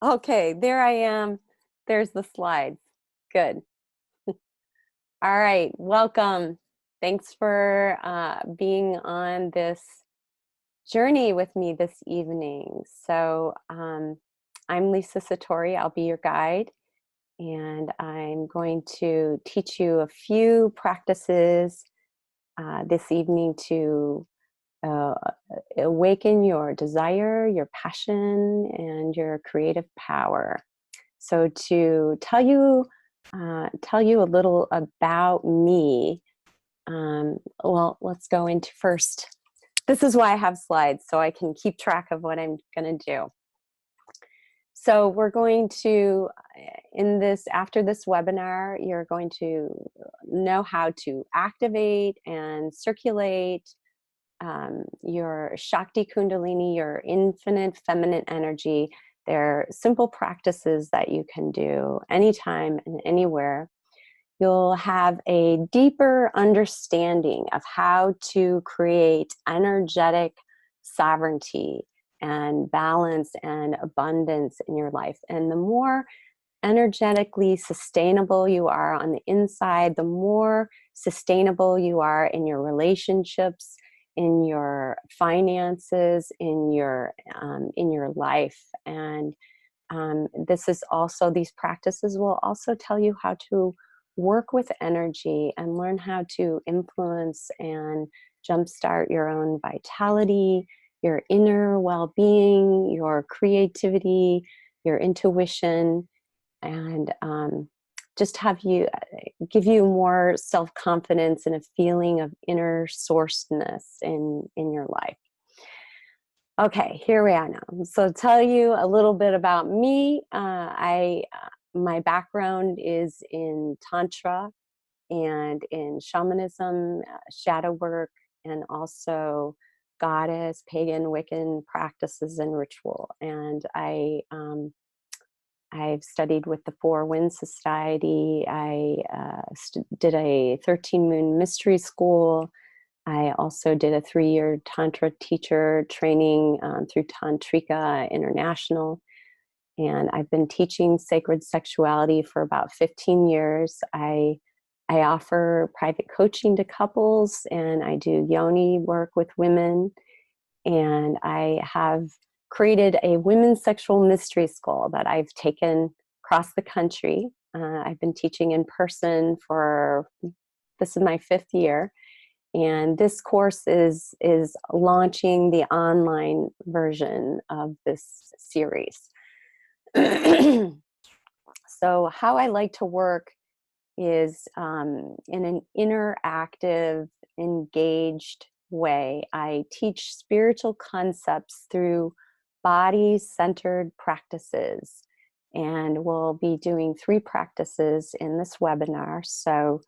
Okay, there I am. There's the slides. Good. All right, welcome. Thanks for being on this journey with me this evening. I'm Lisa Satori. I'll be your guide, and I'm going to teach you a few practices this evening to uh, awaken your desire, your passion, and your creative power. So to tell you a little about me. Well, let's go into first. This is why I have slides, so I can keep track of what I'm going to do. So we're going to, after this webinar, you're going to know how to activate and circulate your Shakti Kundalini, your infinite feminine energy. They're simple practices that you can do anytime and anywhere. You'll have a deeper understanding of how to create energetic sovereignty and balance and abundance in your life. And the more energetically sustainable you are on the inside, the more sustainable you are in your relationships, in your finances, in your life. And these practices will also tell you how to work with energy and learn how to influence and jumpstart your own vitality, your inner well-being, your creativity, your intuition, and just give you more self-confidence and a feeling of inner sourceness in your life. Okay, here we are now. So tell you a little bit about me. My background is in Tantra and in shamanism, shadow work, and also goddess, pagan, Wiccan practices and ritual. And I've studied with the Four Winds Society. I did a 13 Moon Mystery School. I also did a 3-year Tantra teacher training through Tantrika International. And I've been teaching sacred sexuality for about 15 years. I offer private coaching to couples, and I do yoni work with women. And I have created a women's sexual mystery school that I've taken across the country. I've been teaching in person this is my 5th year. And this course is launching the online version of this series. So how I like to work is in an interactive, engaged way. I teach spiritual concepts through body-centered practices. And we'll be doing 3 practices in this webinar. So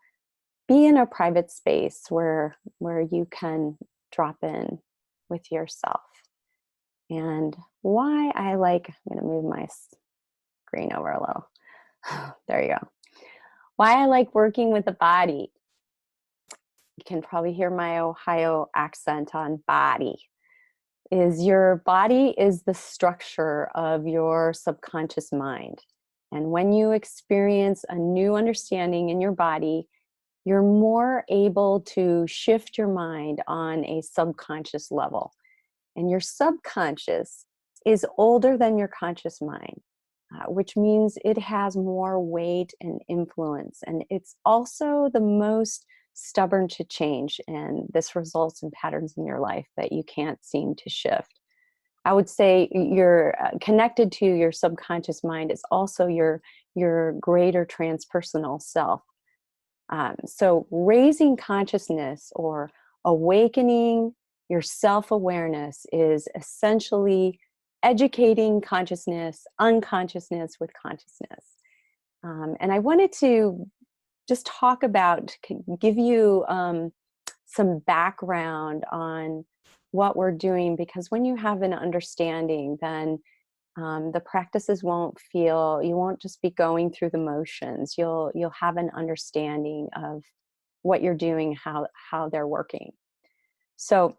be in a private space where you can drop in with yourself. And why I'm going to move my screen over a little. There you go. Why I like working with the body. You can probably hear my Ohio accent on body. Your body is the structure of your subconscious mind. And when you experience a new understanding in your body, you're more able to shift your mind on a subconscious level. And your subconscious is older than your conscious mind, which means it has more weight and influence. And it's also the most stubborn to change. And this results in patterns in your life that you can't seem to shift. I would say you're connected to your subconscious mind is also your greater transpersonal self. So raising consciousness or awakening your self-awareness is essentially educating consciousness, unconsciousness with consciousness. And I wanted to just talk about, give you some background on what we're doing, because when you have an understanding, then the practices you won't just be going through the motions. You'll have an understanding of what you're doing, how they're working. So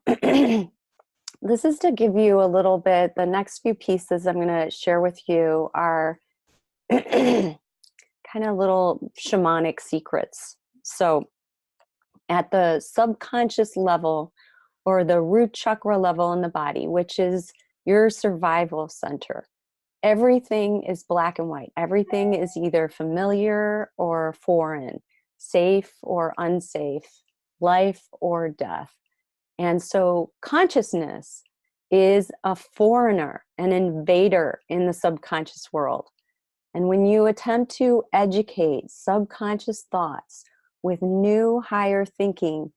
this is to give you a little bit, the next few pieces I'm going to share with you are kind of little shamanic secrets. So at the subconscious level, or the root chakra level in the body, which is your survival center, everything is black and white. Everything is either familiar or foreign, safe or unsafe, life or death. And so consciousness is a foreigner, an invader in the subconscious world. And when you attempt to educate subconscious thoughts with new, higher thinking,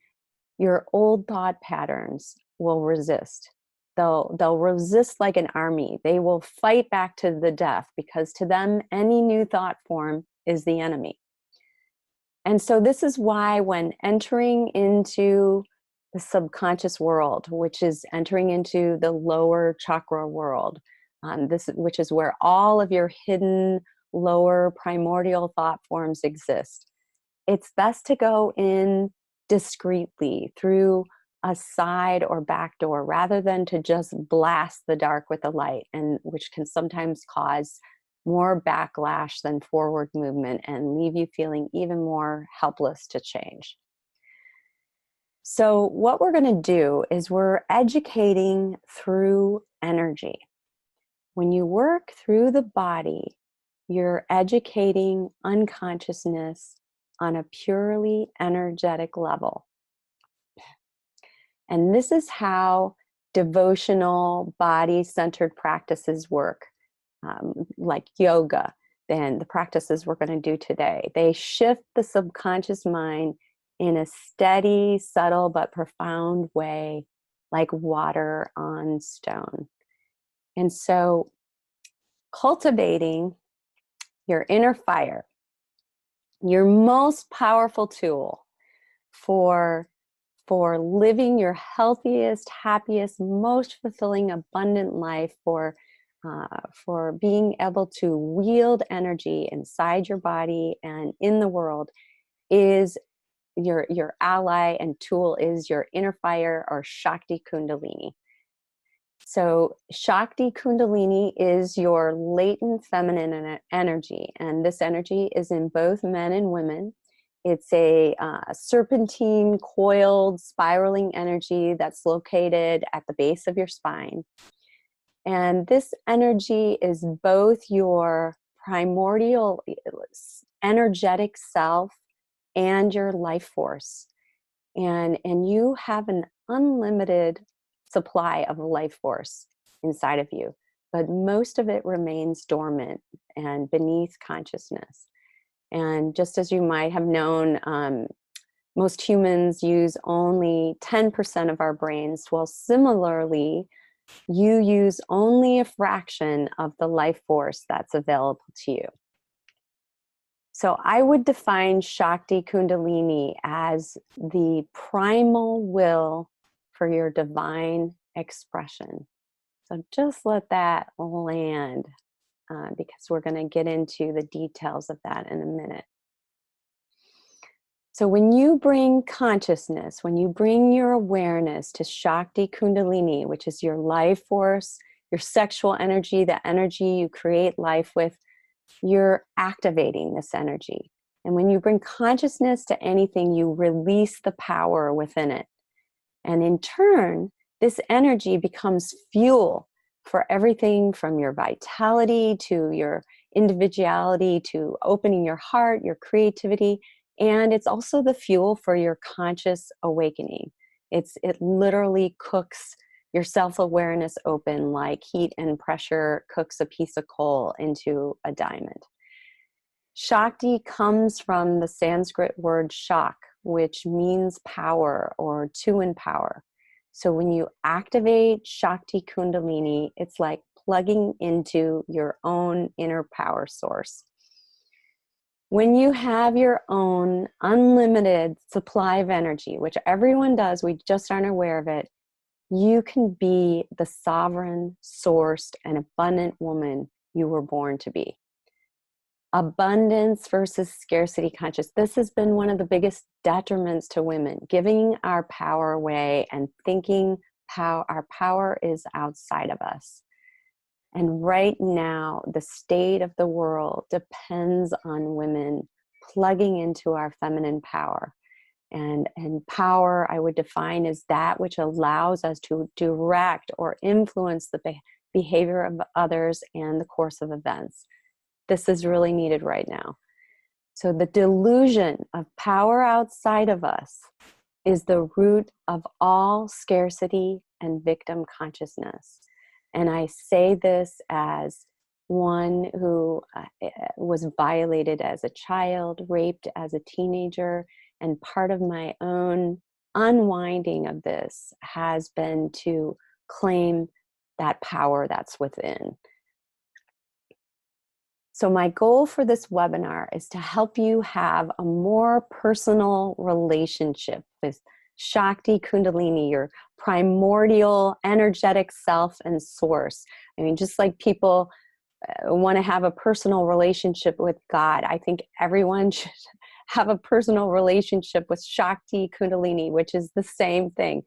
your old thought patterns will resist. They'll resist like an army. They will fight back to the death, because to them, any new thought form is the enemy. And so this is why when entering into the subconscious world, which is entering into the lower chakra world, which is where all of your hidden lower primordial thought forms exist, it's best to go in discreetly through a side or back door, rather than to just blast the dark with the light, and which can sometimes cause more backlash than forward movement and leave you feeling even more helpless to change. So what we're going to do is we're educating through energy. When you work through the body, you're educating unconsciousness on a purely energetic level. And this is how devotional, body-centered practices work, like yoga, and the practices we're going to do today. They shift the subconscious mind in a steady, subtle, but profound way, like water on stone. And so, cultivating your inner fire, your most powerful tool for living your healthiest, happiest, most fulfilling, abundant life, for being able to wield energy inside your body and in the world, is your ally and tool is your inner fire, or Shakti Kundalini. So Shakti Kundalini is your latent feminine energy, and this energy is in both men and women. It's a serpentine, coiled, spiraling energy that's located at the base of your spine. And this energy is both your primordial energetic self and your life force. And you have an unlimited supply of life force inside of you, but most of it remains dormant and beneath consciousness. And just as you might have known, most humans use only 10% of our brains. Well, similarly, you use only a fraction of the life force that's available to you. So I would define Shakti Kundalini as the primal will for your divine expression. So just let that land, because we're going to get into the details of that in a minute. So when you bring consciousness, when you bring your awareness to Shakti Kundalini, which is your life force, your sexual energy, the energy you create life with, you're activating this energy. And when you bring consciousness to anything, you release the power within it. And in turn, this energy becomes fuel for everything from your vitality to your individuality to opening your heart, your creativity. And it's also the fuel for your conscious awakening. It literally cooks your self-awareness open like heat and pressure cooks a piece of coal into a diamond. Shakti comes from the Sanskrit word shak, which means power or to empower. So when you activate Shakti Kundalini, it's like plugging into your own inner power source. When you have your own unlimited supply of energy, which everyone does, we just aren't aware of it, you can be the sovereign, sourced, and abundant woman you were born to be. Abundance versus scarcity conscious. This has been one of the biggest detriments to women, giving our power away and thinking our power is outside of us. And right now, the state of the world depends on women plugging into our feminine power. And power, I would define as that which allows us to direct or influence the behavior of others and the course of events. This is really needed right now. So the delusion of power outside of us is the root of all scarcity and victim consciousness. And I say this as one who was violated as a child, raped as a teenager, and part of my own unwinding of this has been to claim that power that's within. So my goal for this webinar is to help you have a more personal relationship with Shakti Kundalini, your primordial energetic self and source. I mean, just like people want to have a personal relationship with God, I think everyone should have a personal relationship with Shakti Kundalini, which is the same thing.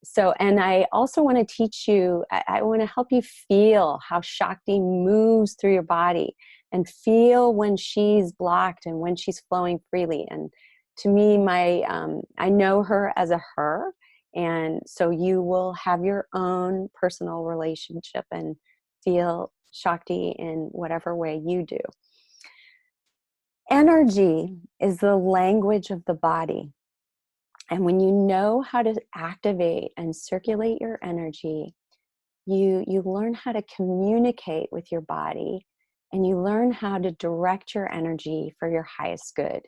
So, and I also want to teach you, I want to help you feel how Shakti moves through your body and feel when she's blocked and when she's flowing freely. And to me, I know her as a her, and so you will have your own personal relationship and feel Shakti in whatever way you do. Energy is the language of the body. And when you know how to activate and circulate your energy, you learn how to communicate with your body, and you learn how to direct your energy for your highest good.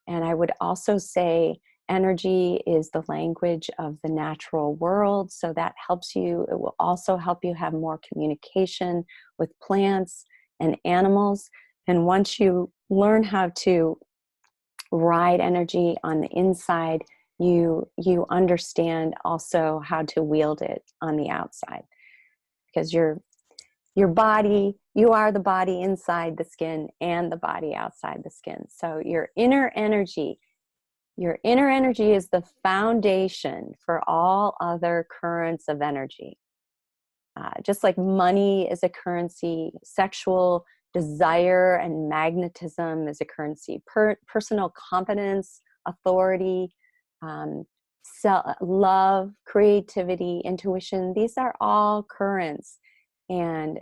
And I would also say energy is the language of the natural world. So that helps you. It will also help you have more communication with plants and animals. And once you learn how to ride energy on the inside, you understand also how to wield it on the outside. Because your body, you are the body inside the skin and the body outside the skin. So your inner energy is the foundation for all other currents of energy. Just like money is a currency, sexual desire and magnetism is a currency, personal confidence, authority, love, creativity, intuition, these are all currents. And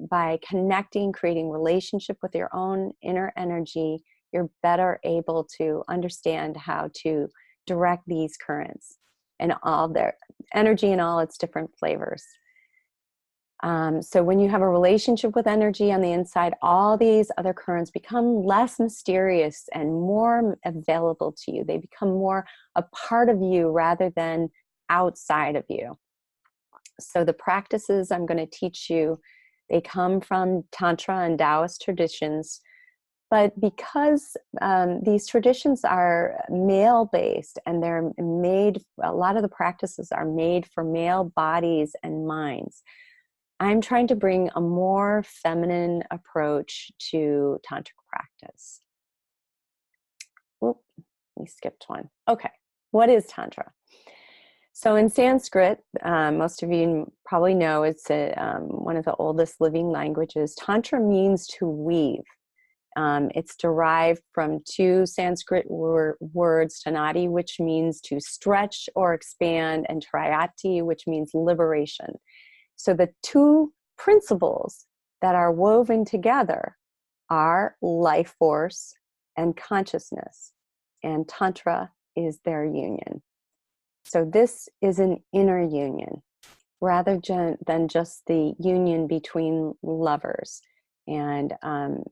by connecting, creating relationship with your own inner energy, you're better able to understand how to direct these currents and all their energy in all its different flavors. So when you have a relationship with energy on the inside, all these other currents become less mysterious and more available to you. They become more a part of you rather than outside of you. So the practices I'm going to teach you, they come from Tantra and Taoist traditions. But because these traditions are male-based and they're made, a lot of the practices are made for male bodies and minds, I'm trying to bring a more feminine approach to tantric practice. Oop, we skipped one. Okay, what is Tantra? So in Sanskrit, most of you probably know it's one of the oldest living languages. Tantra means to weave. It's derived from two Sanskrit words, tanati, which means to stretch or expand, and trayati, which means liberation. So the two principles that are woven together are life force and consciousness, and Tantra is their union. So this is an inner union rather than just the union between lovers. And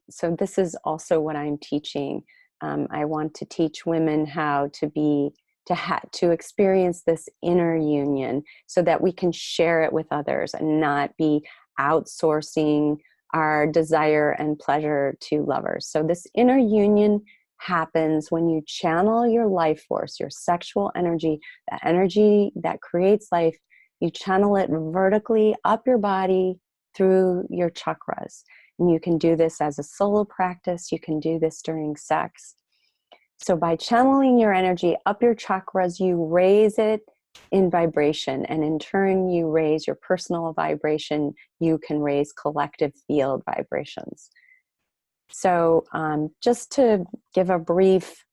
so this is also what I'm teaching. I want to teach women how to experience this inner union so that we can share it with others and not be outsourcing our desire and pleasure to lovers. So this inner union happens when you channel your life force, your sexual energy, the energy that creates life. You channel it vertically up your body through your chakras. And you can do this as a solo practice. You can do this during sex. So by channeling your energy up your chakras, you raise it in vibration, and in turn you raise your personal vibration, you can raise collective field vibrations. So just to give a brief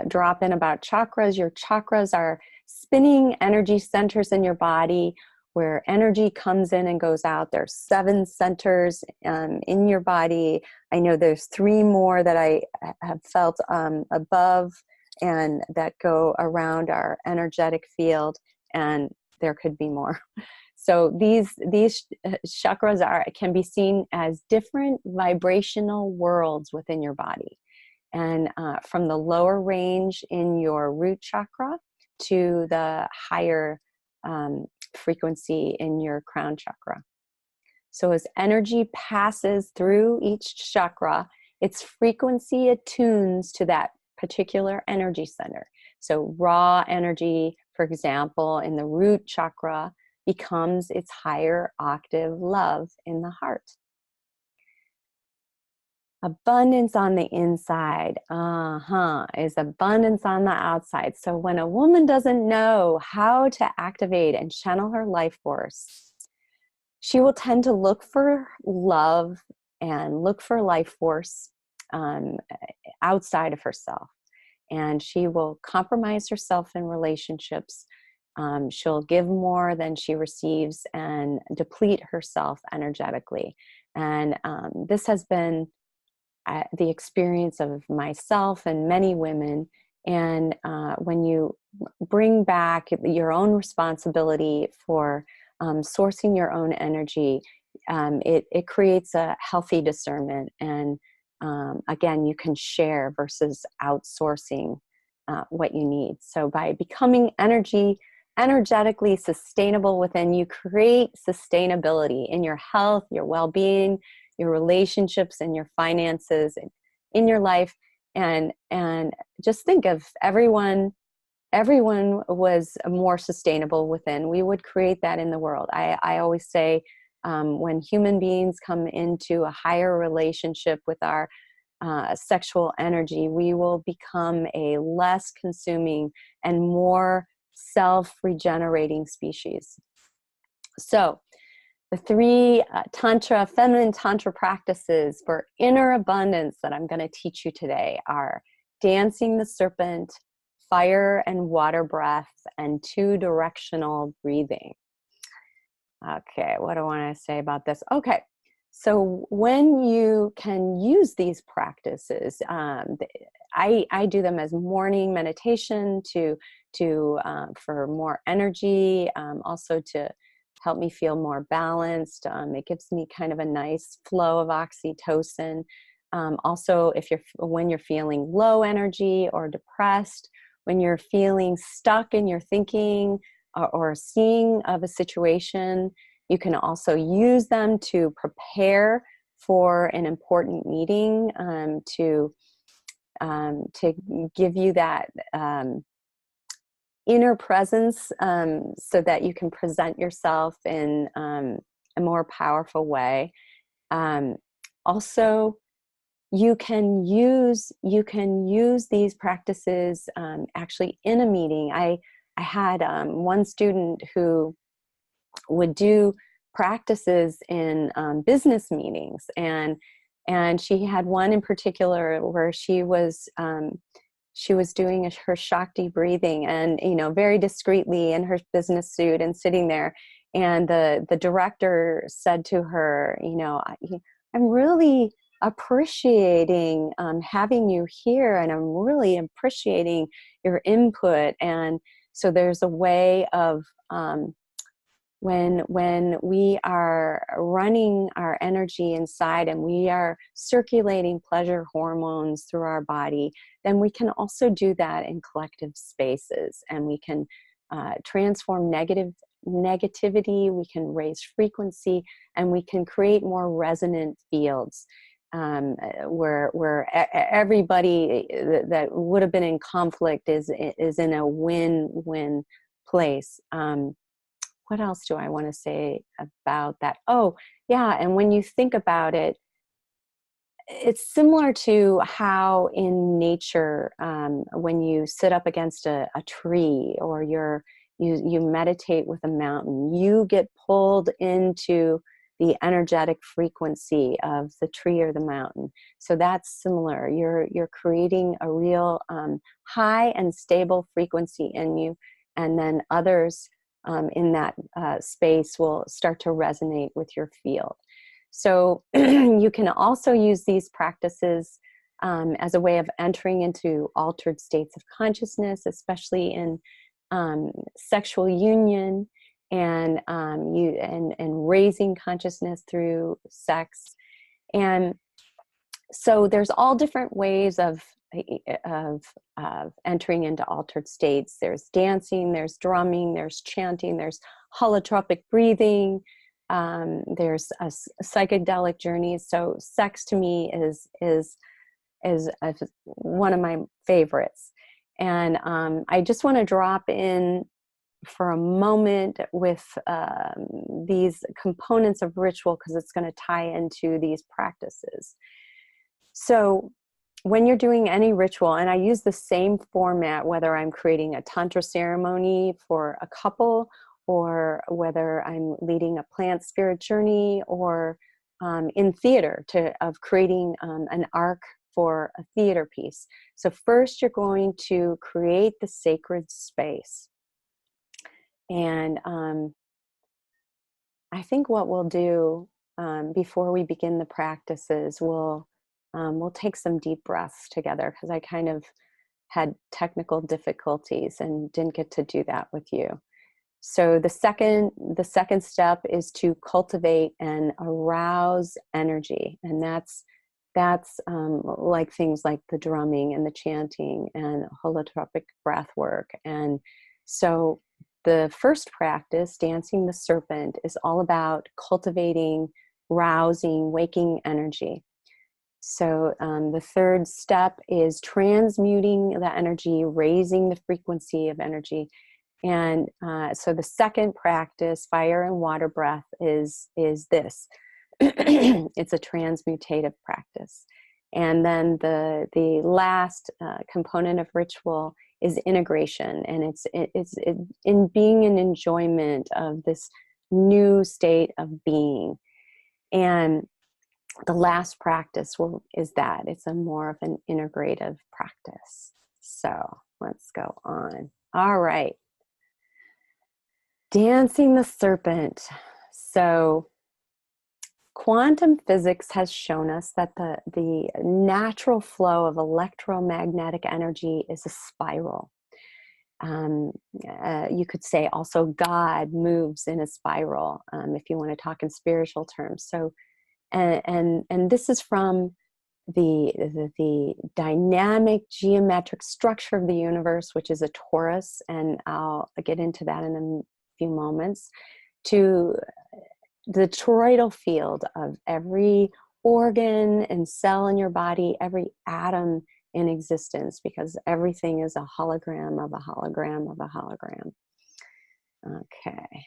drop in about chakras, your chakras are spinning energy centers in your body where energy comes in and goes out. There's 7 centers in your body. I know there's 3 more that I have felt above and that go around our energetic field, and there could be more. So these chakras can be seen as different vibrational worlds within your body. And from the lower range in your root chakra to the higher frequency in your crown chakra. So as energy passes through each chakra, its frequency attunes to that particular energy center. So raw energy, for example, in the root chakra becomes its higher octave love in the heart. Abundance on the inside, is abundance on the outside. So when a woman doesn't know how to activate and channel her life force, she will tend to look for love and look for life force outside of herself. And she will compromise herself in relationships. She'll give more than she receives and deplete herself energetically. And this has been the experience of myself and many women. And when you bring back your own responsibility for sourcing your own energy, it creates a healthy discernment. And again, you can share versus outsourcing what you need. So by becoming energetically sustainable within, you create sustainability in your health, your well-being, your relationships, and your finances, and in your life. And just think of everyone was more sustainable within, we would create that in the world. I always say when human beings come into a higher relationship with our sexual energy, we will become a less consuming and more self-regenerating species. So the 3 feminine tantra practices for inner abundance that I'm going to teach you today are dancing the serpent, fire and water breath, and 2 directional breathing. Okay, what do I want to say about this? Okay, so when you can use these practices, I do them as morning meditation for more energy, also to help me feel more balanced. It gives me kind of a nice flow of oxytocin. Also, when you're feeling low energy or depressed, when you're feeling stuck in your thinking or seeing of a situation, you can also use them to prepare for an important meeting, to give you that inner presence, so that you can present yourself in a more powerful way. Also, you can use these practices actually in a meeting. I had one student who would do practices in business meetings, and she had one in particular where she was doing her Shakti breathing, and very discreetly in her business suit and sitting there, and the director said to her, I'm really appreciating having you here, and I'm really appreciating your input. And so there's a way of when we are running our energy inside and we are circulating pleasure hormones through our body, then we can also do that in collective spaces, and we can transform negativity, we can raise frequency, and we can create more resonant fields where everybody that would have been in conflict is in a win-win place. What else do I want to say about that? Oh, yeah. And when you think about it, It's similar to how in nature, when you sit up against a tree, or you meditate with a mountain, you get pulled into the energetic frequency of the tree or the mountain. So that's similar. You're creating a real high and stable frequency in you, and then others in that space will start to resonate with your field. So you can also use these practices as a way of entering into altered states of consciousness, especially in sexual union, and raising consciousness through sex. And so there's all different ways of entering into altered states. There's dancing, there's drumming, there's chanting, there's holotropic breathing. There's a psychedelic journeys. So sex to me is one of my favorites. And I just want to drop in for a moment with these components of ritual, because it's going to tie into these practices. So when you're doing any ritual, and I use the same format, whether I'm creating a Tantra ceremony for a couple, or whether I'm leading a plant spirit journey, or in theater of creating an arc for a theater piece. So first you're going to create the sacred space. And I think what we'll do before we begin the practices, we'll take some deep breaths together, because I kind of had technical difficulties and didn't get to do that with you. So the second step is to cultivate and arouse energy, and that's like things like the drumming and the chanting and holotropic breath work. And so the first practice, dancing the serpent, is all about cultivating, rousing, waking energy. So the third step is transmuting the energy, raising the frequency of energy. And so the second practice, fire and water breath, is this. It's a transmutative practice. And then the last component of ritual is integration, and it's in being an enjoyment of this new state of being. And the last practice is that it's a more of an integrative practice. So let's go on. All right. Dancing the serpent. So quantum physics has shown us that the natural flow of electromagnetic energy is a spiral. You could say also God moves in a spiral, if you want to talk in spiritual terms. So, and this is from the dynamic geometric structure of the universe, which is a torus, and I'll get into that in a few moments, to the toroidal field of every organ and cell in your body, every atom in existence, because everything is a hologram of a hologram of a hologram. Okay.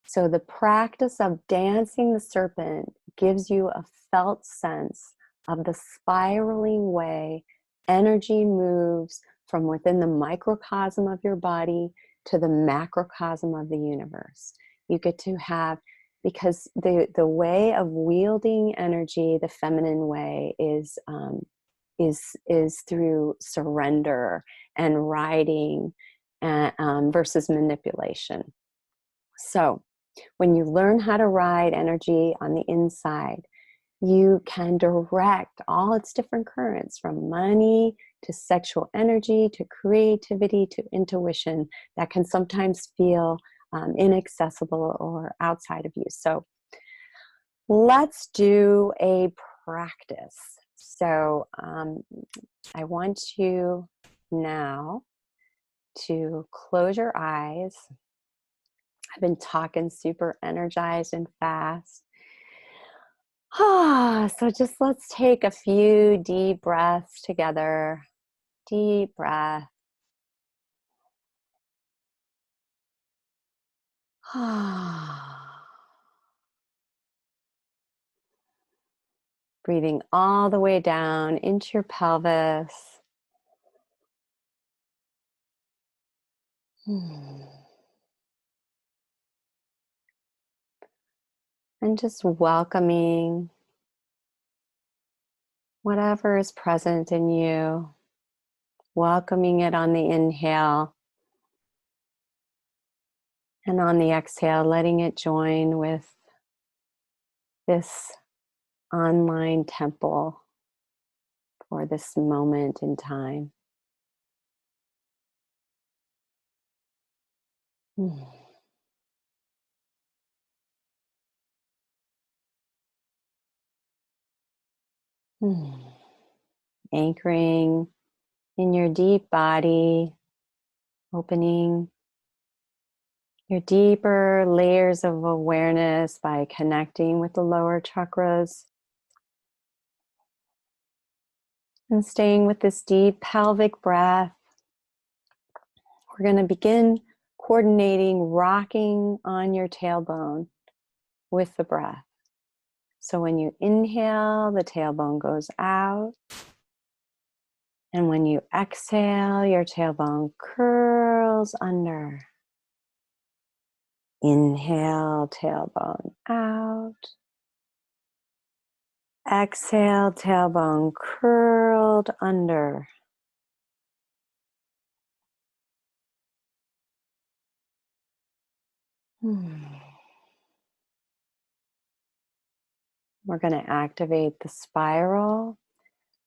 So the practice of dancing the serpent gives you a felt sense of the spiraling way energy moves from within the microcosm of your body to the macrocosm of the universe. You get to have, because the way of wielding energy, the feminine way, is through surrender and riding, versus manipulation. So when you learn how to ride energy on the inside, you can direct all its different currents, from money to sexual energy to creativity to intuition, that can sometimes feel inaccessible or outside of you. So let's do a practice. So I want you now to close your eyes. I've been talking super energized and fast. So just let's take a few deep breaths together. Deep breath. Breathing all the way down into your pelvis. And just welcoming whatever is present in you, welcoming it on the inhale, and on the exhale, letting it join with this online temple for this moment in time. Anchoring in your deep body, opening your deeper layers of awareness by connecting with the lower chakras. And staying with this deep pelvic breath, we're going to begin coordinating, rocking on your tailbone with the breath. So when you inhale, the tailbone goes out. And when you exhale, your tailbone curls under. Inhale, tailbone out. Exhale, tailbone curled under. We're going to activate the spiral.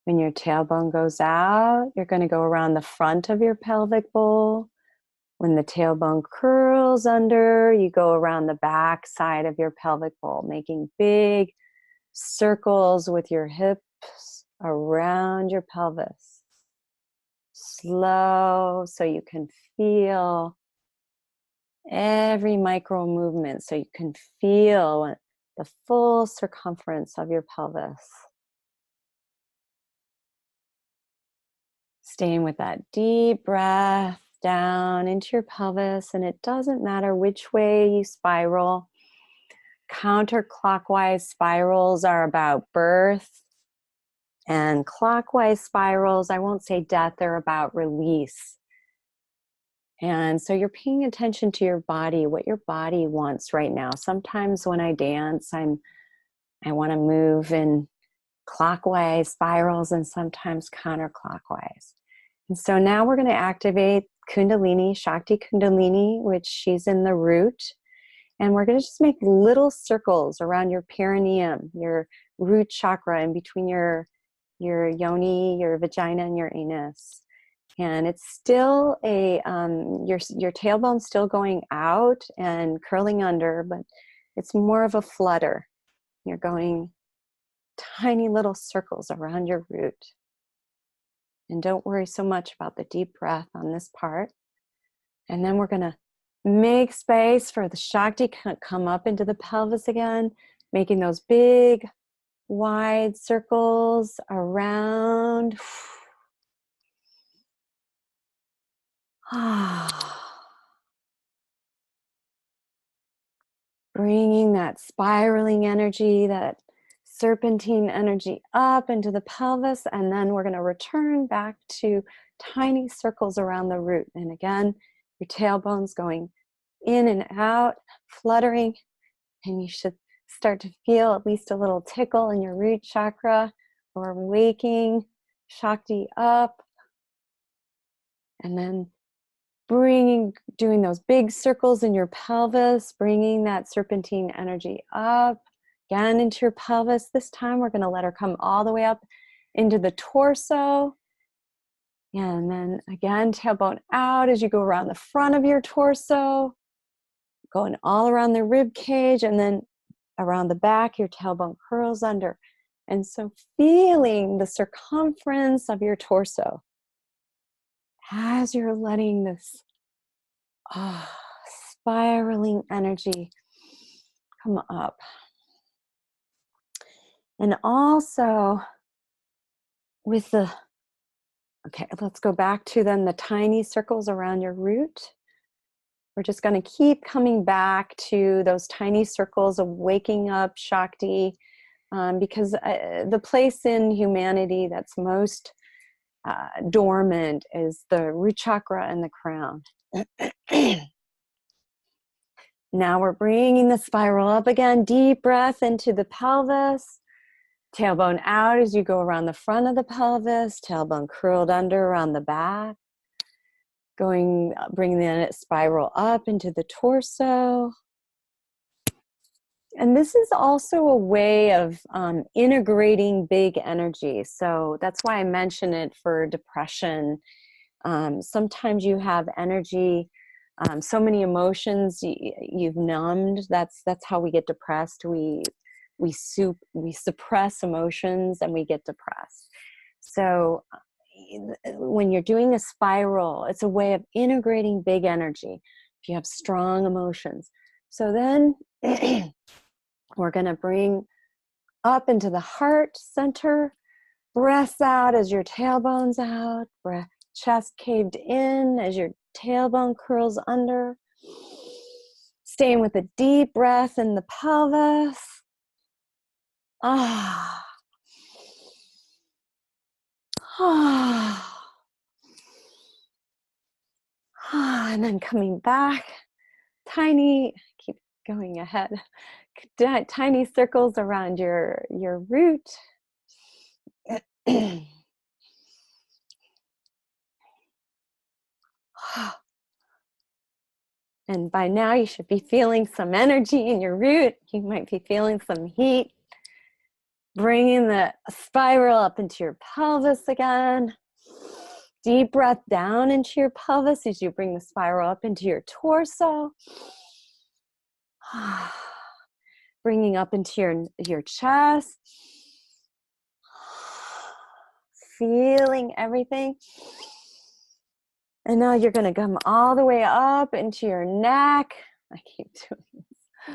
When your tailbone goes out, you're going to go around the front of your pelvic bowl. When the tailbone curls under, you go around the back side of your pelvic bowl, making big circles with your hips around your pelvis. Slow, so you can feel every micro movement, so you can feel the full circumference of your pelvis. Staying with that deep breath down into your pelvis, and it doesn't matter which way you spiral. Counterclockwise spirals are about birth, and clockwise spirals, I won't say death, they're about release. And so you're paying attention to your body, what your body wants right now. Sometimes when I dance, I want to move in clockwise spirals and sometimes counterclockwise. And so now we're going to activate Kundalini, Shakti Kundalini, which she's in the root. And we're going to just make little circles around your perineum, your root chakra, in between your yoni, your vagina, and your anus. And it's still your tailbone's still going out and curling under, but it's more of a flutter. You're going tiny little circles around your root. And don't worry so much about the deep breath on this part. And then we're going to make space for the Shakti to come up into the pelvis again, making those big, wide circles around. Bringing that spiraling energy, that serpentine energy up into the pelvis, and then we're going to return back to tiny circles around the root. And again, your tailbone's going in and out, fluttering, and you should start to feel at least a little tickle in your root chakra. Or waking Shakti up, and then doing those big circles in your pelvis, bringing that serpentine energy up, again into your pelvis. This time we're going to let her come all the way up into the torso. And then again, tailbone out as you go around the front of your torso, going all around the rib cage, and then around the back, your tailbone curls under. And so feeling the circumference of your torso as you're letting this spiraling energy come up. And also with let's go back to then the tiny circles around your root. We're just going to keep coming back to those tiny circles of waking up Shakti, because the place in humanity that's most dormant is the root chakra and the crown. Now we're bringing the spiral up again. Deep breath into the pelvis. Tailbone out as you go around the front of the pelvis. Tailbone curled under around the back. Bringing the spiral up into the torso. And this is also a way of integrating big energy. So that's why I mention it for depression. Sometimes you have energy, so many emotions you've numbed. That's how we get depressed. We suppress emotions and we get depressed. So when you're doing a spiral, it's a way of integrating big energy if you have strong emotions. So then we're going to bring up into the heart center. Breath out as your tailbone's out. Chest caved in as your tailbone curls under. Staying with a deep breath in the pelvis. And then coming back, keep going ahead, tiny circles around your root. And by now you should be feeling some energy in your root. You might be feeling some heat. Bringing the spiral up into your pelvis again. Deep breath down into your pelvis as you bring the spiral up into your torso. Bringing up into your chest. Feeling everything. And now you're going to come all the way up into your neck. I keep doing this.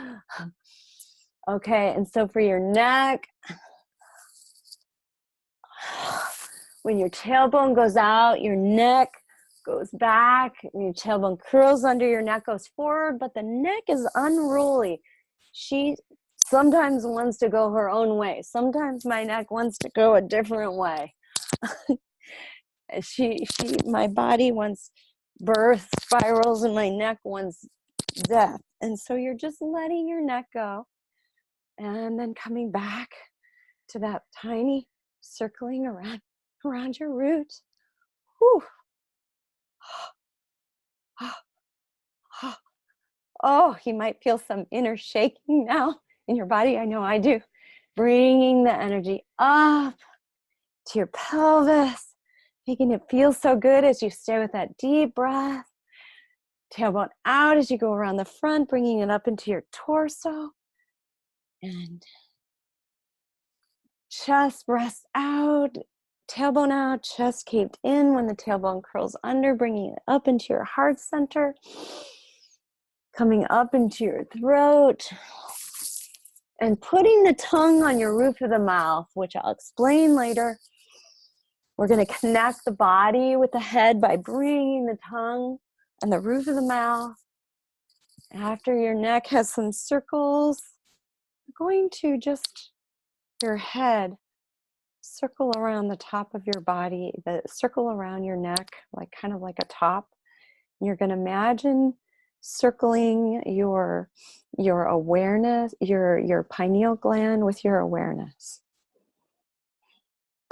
Okay, and so for your neck, when your tailbone goes out, your neck goes back, and your tailbone curls under, your neck goes forward, but the neck is unruly. She sometimes wants to go her own way. Sometimes my neck wants to go a different way. My body wants birth spirals and my neck wants death. And so you're just letting your neck go and then coming back to that tiny circling around your root. Whew. Oh, you might feel some inner shaking now in your body. I know I do. Bringing the energy up to your pelvis, making it feel so good as you stay with that deep breath. Tailbone out as you go around the front, bringing it up into your torso. And chest, breath out, tailbone out, chest caved in when the tailbone curls under, bringing it up into your heart center. Coming up into your throat. And putting the tongue on your roof of the mouth, which I'll explain later. We're going to connect the body with the head by bringing the tongue and the roof of the mouth. After your neck has some circles, you're going to just, your head, circle around the top of your body, the circle around your neck, like kind of like a top. And you're going to imagine circling your awareness, your pineal gland with your awareness.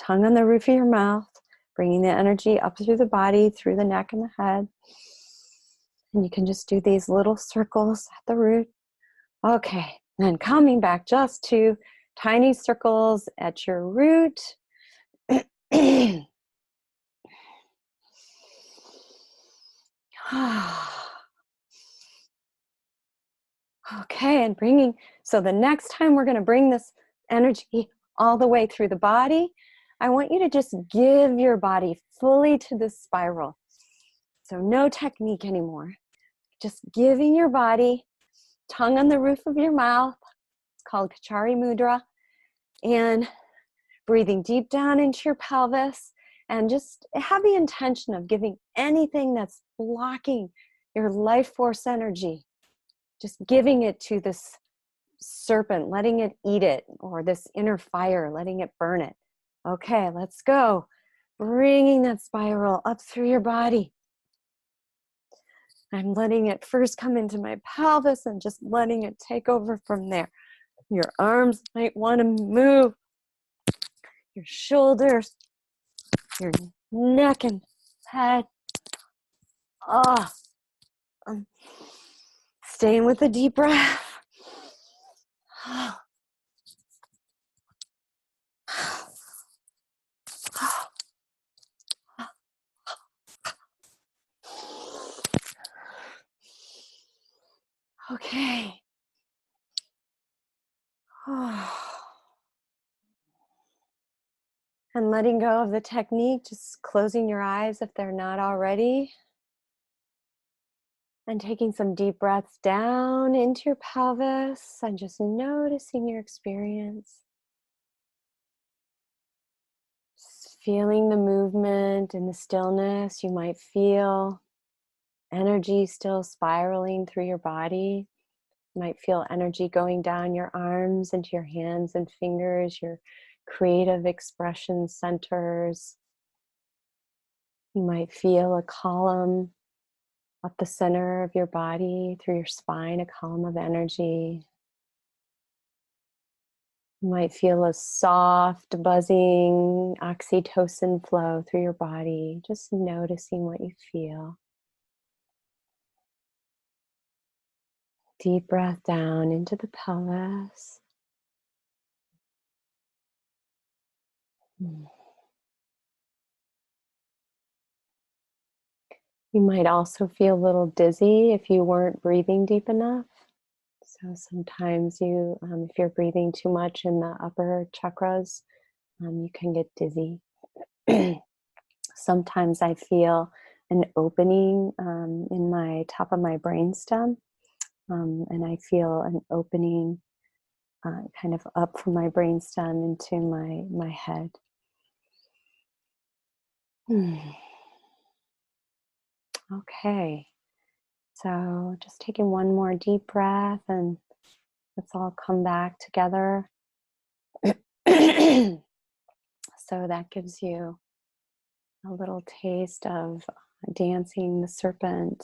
Tongue on the roof of your mouth, bringing the energy up through the body, through the neck and the head. And you can just do these little circles at the root. Okay, and coming back just to tiny circles at your root. Okay, and so the next time we're going to bring this energy all the way through the body, I want you to just give your body fully to this spiral. So no technique anymore. Just giving your body, tongue on the roof of your mouth. It's called Kachari Mudra. And breathing deep down into your pelvis. And just have the intention of giving anything that's blocking your life force energy. Just giving it to this serpent, letting it eat it, or this inner fire, letting it burn it. Okay, let's go. Bringing that spiral up through your body. I'm letting it first come into my pelvis and just letting it take over from there. Your arms might want to move. Your shoulders, your neck and head. Staying with a deep breath. Okay. And letting go of the technique, just closing your eyes if they're not already. And taking some deep breaths down into your pelvis and just noticing your experience. Just feeling the movement and the stillness. You might feel energy still spiraling through your body. You might feel energy going down your arms into your hands and fingers, your creative expression centers. You might feel a column up the center of your body, through your spine, a column of energy. You might feel a soft, buzzing oxytocin flow through your body, just noticing what you feel. Deep breath down into the pelvis. You might also feel a little dizzy if you weren't breathing deep enough. So sometimes if you're breathing too much in the upper chakras, you can get dizzy. Sometimes I feel an opening in my top of my brainstem, and I feel an opening kind of up from my brainstem into my head. Okay, so just taking one more deep breath, and let's all come back together. So that gives you a little taste of dancing the serpent.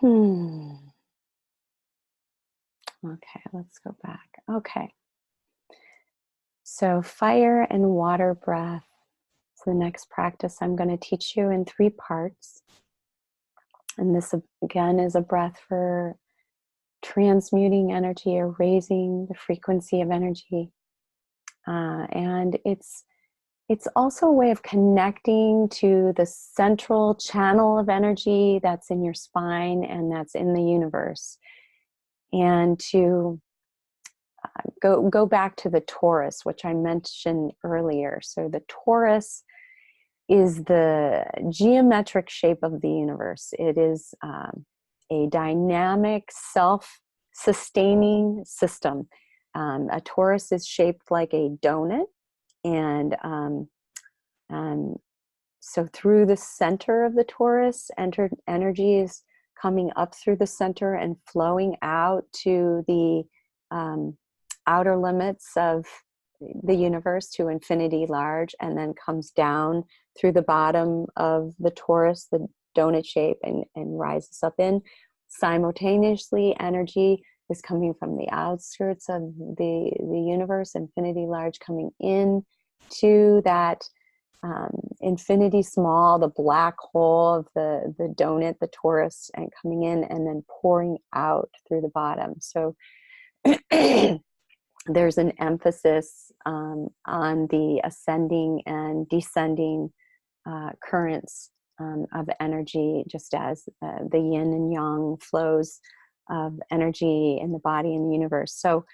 Okay, let's go back. Okay. So fire and water breath is the next practice I'm going to teach you in 3 parts. And this, again, is a breath for transmuting energy or raising the frequency of energy. And it's also a way of connecting to the central channel of energy that's in your spine and that's in the universe. And to go back to the torus, which I mentioned earlier. So the torus is the geometric shape of the universe. It is a dynamic, self-sustaining system. A torus is shaped like a donut, and so through the center of the torus, energy is coming up through the center and flowing out to the outer limits of the universe, to infinity large, and then comes down through the bottom of the torus, the donut shape, and rises up in. Simultaneously, energy is coming from the outskirts of the universe, infinity large, coming in to that infinity small, the black hole of the donut, the torus, and coming in and then pouring out through the bottom. So there's an emphasis on the ascending and descending currents of energy, just as the yin and yang flows of energy in the body and the universe. So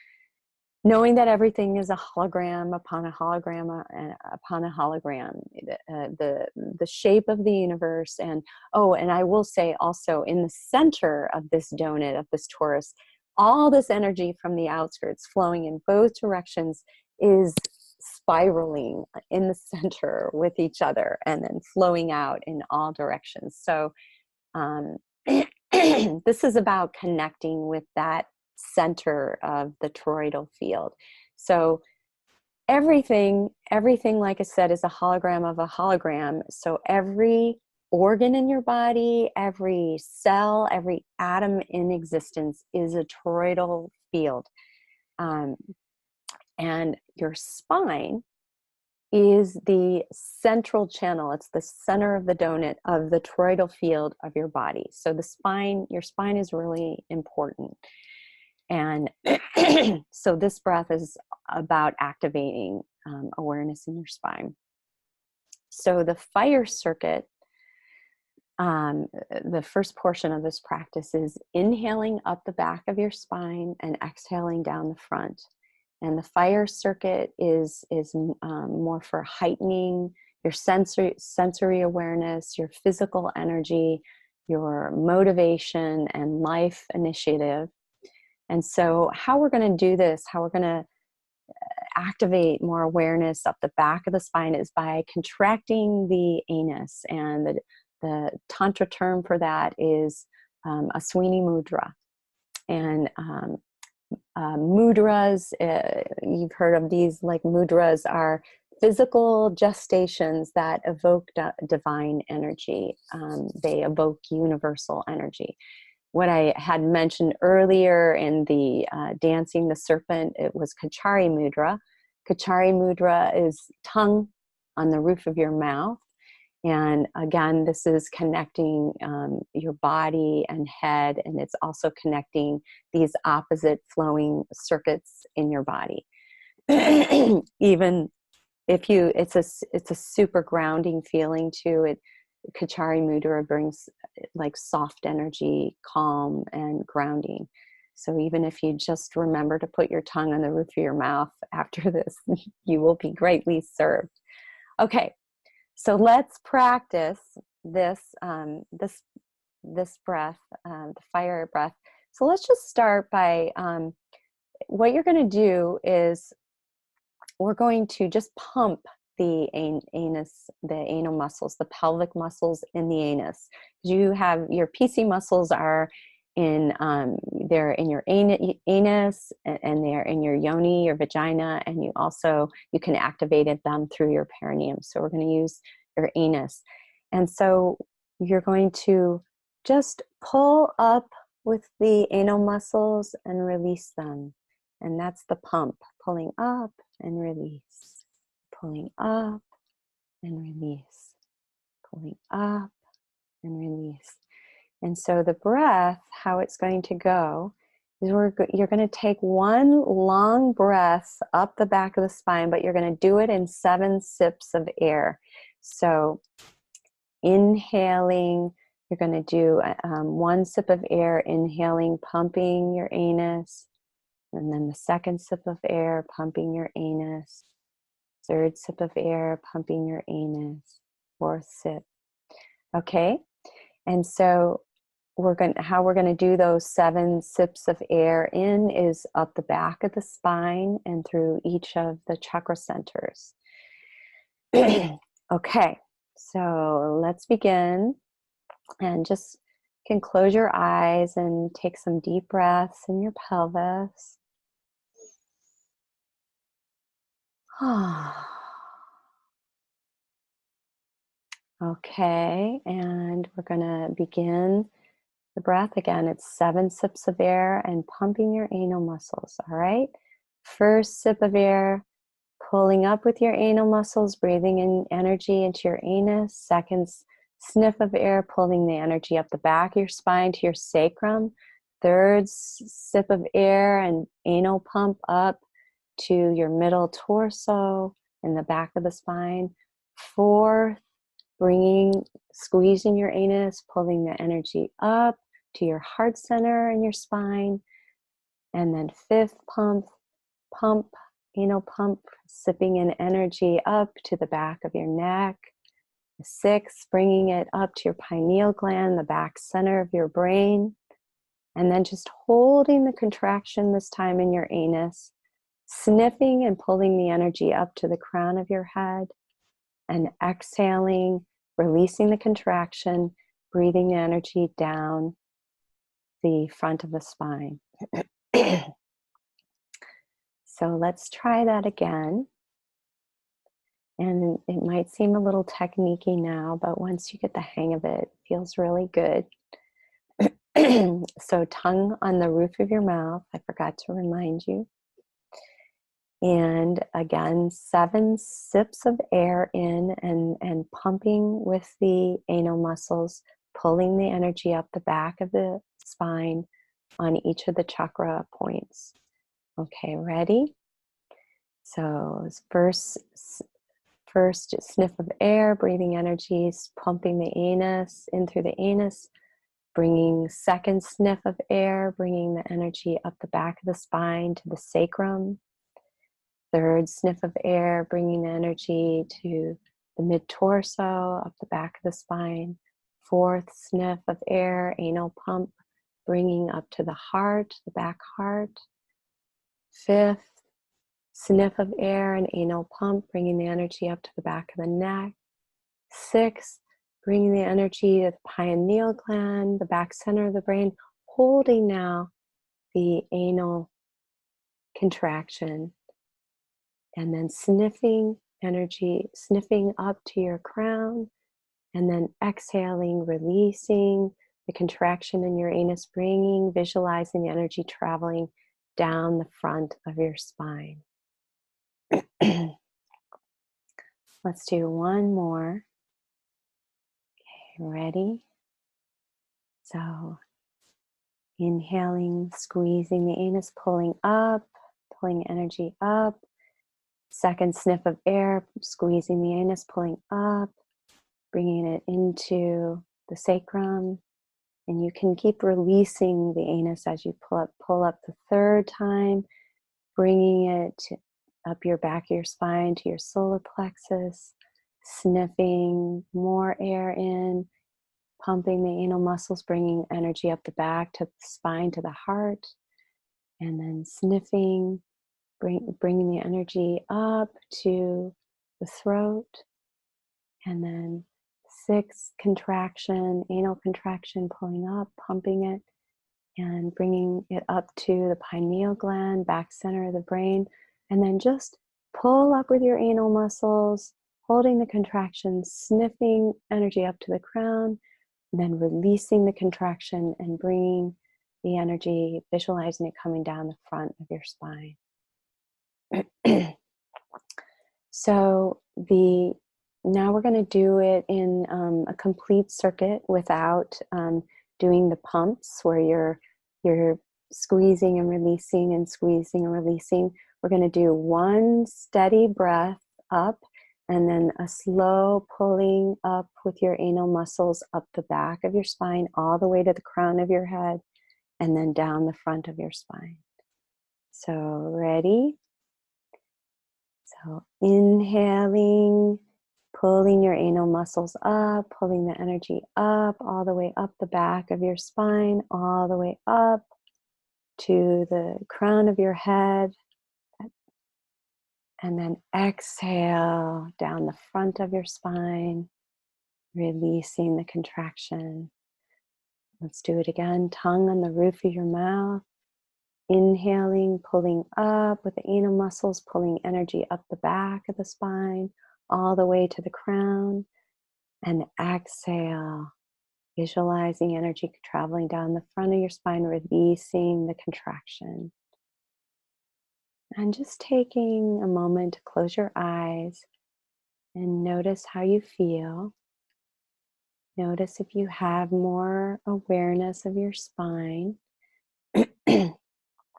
knowing that everything is a hologram upon a hologram upon a hologram, the shape of the universe, and I will say also, in the center of this donut, of this torus, all this energy from the outskirts flowing in both directions is spiraling in the center with each other and then flowing out in all directions. So this is about connecting with that center of the toroidal field. So everything, like I said, is a hologram of a hologram. So every organ in your body, every cell, every atom in existence is a toroidal field. And your spine is the central channel. It's the center of the donut of the toroidal field of your body. So the spine, your spine is really important. And so this breath is about activating awareness in your spine. So the fire circuit, the first portion of this practice is inhaling up the back of your spine and exhaling down the front. And the fire circuit is more for heightening your sensory awareness, your physical energy, your motivation and life initiative. And so how we're going to do this, how we're going to activate more awareness up the back of the spine, is by contracting the anus. And the Tantra term for that is a Swini mudra. And mudras, you've heard of these, like mudras are physical gestations that evoke divine energy. They evoke universal energy. What I had mentioned earlier in the dancing the serpent, it was Kachari mudra. Kachari mudra is tongue on the roof of your mouth. And again, this is connecting your body and head, and it's also connecting these opposite flowing circuits in your body. Even if you, it's a super grounding feeling too. Kachari mudra brings like soft energy, calm, and grounding. So even if you just remember to put your tongue on the roof of your mouth after this, you will be greatly served. Okay. So let's practice this this breath, the fire breath. So let's just start by what you're going to do is we're going to just pump the anus, the anal muscles, the pelvic muscles in the anus. You have your PC muscles are in they're in your anus, and they're in your yoni, your vagina, and you can activate them through your perineum. So we're going to use your anus. And so you're going to just pull up with the anal muscles and release them. And that's the pump, pulling up and release, pulling up and release, pulling up and release. And so the breath, how it's going to go is you're going to take one long breath up the back of the spine, but you're going to do it in 7 sips of air. So inhaling, you're going to do 1 sip of air, inhaling, pumping your anus. And then the 2nd sip of air, pumping your anus. 3rd sip of air, pumping your anus. 4th sip. Okay. And so how we're going to do those 7 sips of air in is up the back of the spine and through each of the chakra centers. Okay, so let's begin, and just you can close your eyes and take some deep breaths in your pelvis. Okay, and we're going to begin the breath again. It's 7 sips of air and pumping your anal muscles. All right. 1st sip of air, pulling up with your anal muscles, breathing in energy into your anus. 2nd sniff of air, pulling the energy up the back of your spine to your sacrum. 3rd sip of air and anal pump up to your middle torso and the back of the spine. 4th, squeezing your anus, pulling the energy up to your heart center and your spine. And then 5th, pump, anal pump, sipping in energy up to the back of your neck. 6th, bringing it up to your pineal gland, the back center of your brain. And then just holding the contraction this time in your anus, sniffing and pulling the energy up to the crown of your head. And exhaling, releasing the contraction, breathing the energy down the front of the spine. So let's try that again. And it might seem a little techniquey now, but once you get the hang of it, it feels really good. So tongue on the roof of your mouth, I forgot to remind you. And again, 7 sips of air in and pumping with the anal muscles, pulling the energy up the back of the spine on each of the chakra points. Okay, ready? So first sniff of air, breathing energies, pumping the anus in through the anus. Bringing second sniff of air, bringing the energy up the back of the spine to the sacrum. Third sniff of air, bringing the energy to the mid-torso, up the back of the spine. Fourth sniff of air, anal pump, bringing up to the heart, the back heart. Fifth sniff of air and anal pump, bringing the energy up to the back of the neck. Sixth, bringing the energy to the pineal gland, the back center of the brain, holding now the anal contraction. And then sniffing energy, sniffing up to your crown, and then exhaling, releasing the contraction in your anus, visualizing the energy traveling down the front of your spine. Let's do one more. Okay, ready? So inhaling, squeezing the anus, pulling energy up. Second sniff of air, squeezing the anus, pulling up, bringing it into the sacrum. And you can keep releasing the anus as you pull up the third time, bringing it up your back of your spine to your solar plexus, sniffing more air in, pumping the anal muscles, bringing energy up the back to the spine, to the heart, and then sniffing, bringing the energy up to the throat, and then 6 contraction, anal contraction, pulling up, pumping it, and bringing it up to the pineal gland, back center of the brain, and then just pull up with your anal muscles, holding the contraction, sniffing energy up to the crown, and then releasing the contraction and bringing the energy, visualizing it coming down the front of your spine. So now we're going to do it in a complete circuit without doing the pumps where you're squeezing and releasing and squeezing and releasing. We're going to do one steady breath up and then a slow pulling up with your anal muscles up the back of your spine all the way to the crown of your head and then down the front of your spine. So ready? So inhaling, pulling your anal muscles up, pulling the energy up, all the way up the back of your spine, all the way up to the crown of your head. And then exhale down the front of your spine, releasing the contraction. Let's do it again. Tongue on the roof of your mouth. Inhaling, pulling up with the anal muscles, pulling energy up the back of the spine, all the way to the crown. And exhale, visualizing energy traveling down the front of your spine, releasing the contraction. And just taking a moment to close your eyes and notice how you feel. Notice if you have more awareness of your spine.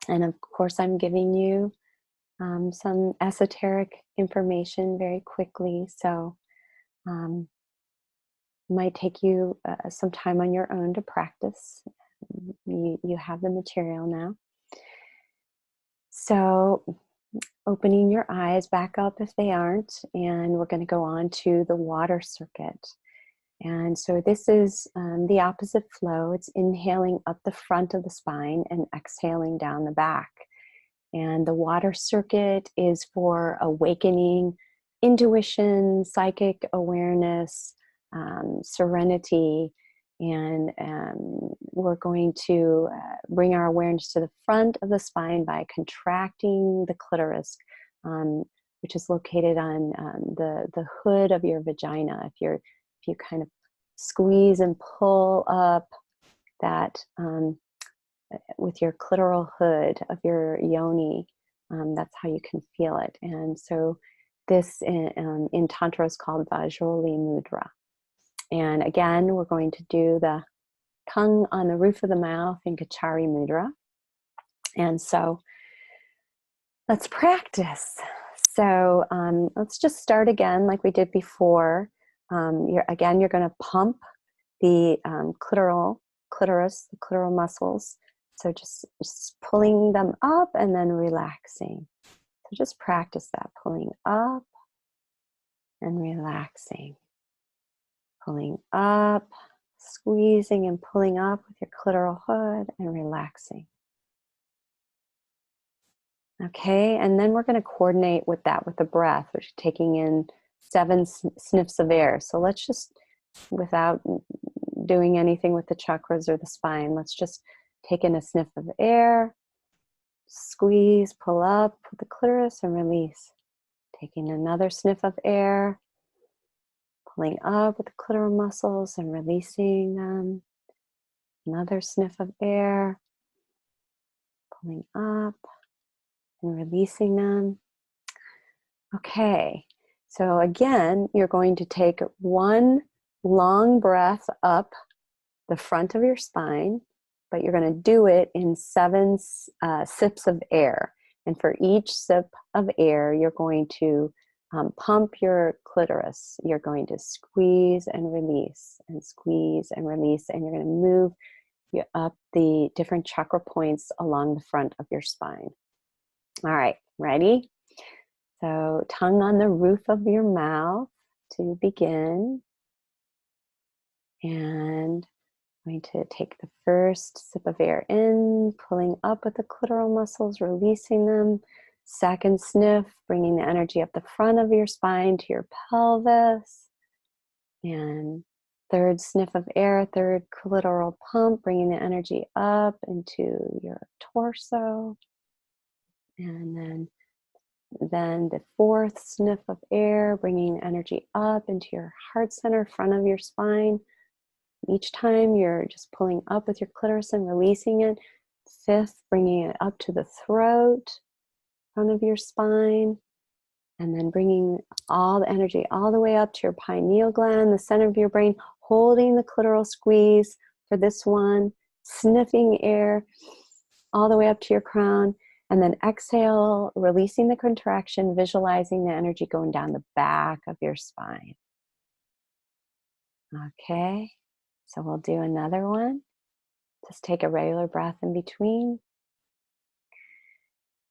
And of course, I'm giving you some esoteric information very quickly. So it might take you some time on your own to practice. You have the material now. So opening your eyes back up if they aren't, and we're going to go on to the water circuit. And so this is the opposite flow. It's inhaling up the front of the spine and exhaling down the back. And the water circuit is for awakening intuition, psychic awareness, serenity, And we're going to bring our awareness to the front of the spine by contracting the clitoris, which is located on the hood of your vagina. If you kind of squeeze and pull up that with your clitoral hood of your yoni, that's how you can feel it. And so this in Tantra is called Vajroli Mudra. And again, we're going to do the tongue on the roof of the mouth in Kachari Mudra. And so let's practice. So let's just start again like we did before. You're going to pump the clitoris, the clitoral muscles. So just pulling them up and then relaxing. So just practice that, pulling up and relaxing. Pulling up, squeezing and pulling up with your clitoral hood and relaxing. Okay, and then we're going to coordinate with that with the breath, which is taking in 7 sniffs of air. So let's just, without doing anything with the chakras or the spine, let's just take in a sniff of air, squeeze, pull up with the clitoris and release. Taking another sniff of air, pulling up with the clitoral muscles and releasing them. Another sniff of air, pulling up and releasing them. Okay, so again, you're going to take one long breath up the front of your spine, but you're going to do it in 7 sips of air. And for each sip of air, you're going to pump your clitoris. You're going to squeeze and release and squeeze and release, and you're going to move up the different chakra points along the front of your spine. All right, ready? So tongue on the roof of your mouth to begin. And I'm going to take the first sip of air in, pulling up with the clitoral muscles, releasing them. Second sniff, bringing the energy up the front of your spine to your pelvis. And third sniff of air, third clitoral pump, bringing the energy up into your torso. And then the fourth sniff of air, bringing energy up into your heart center, front of your spine. Each time you're just pulling up with your clitoris and releasing it. Fifth, bringing it up to the throat, front of your spine. And then bringing all the energy all the way up to your pineal gland, the center of your brain, holding the clitoral squeeze for this one, sniffing air all the way up to your crown. And then exhale, releasing the contraction, visualizing the energy going down the back of your spine. Okay, so we'll do another one. Just take a regular breath in between.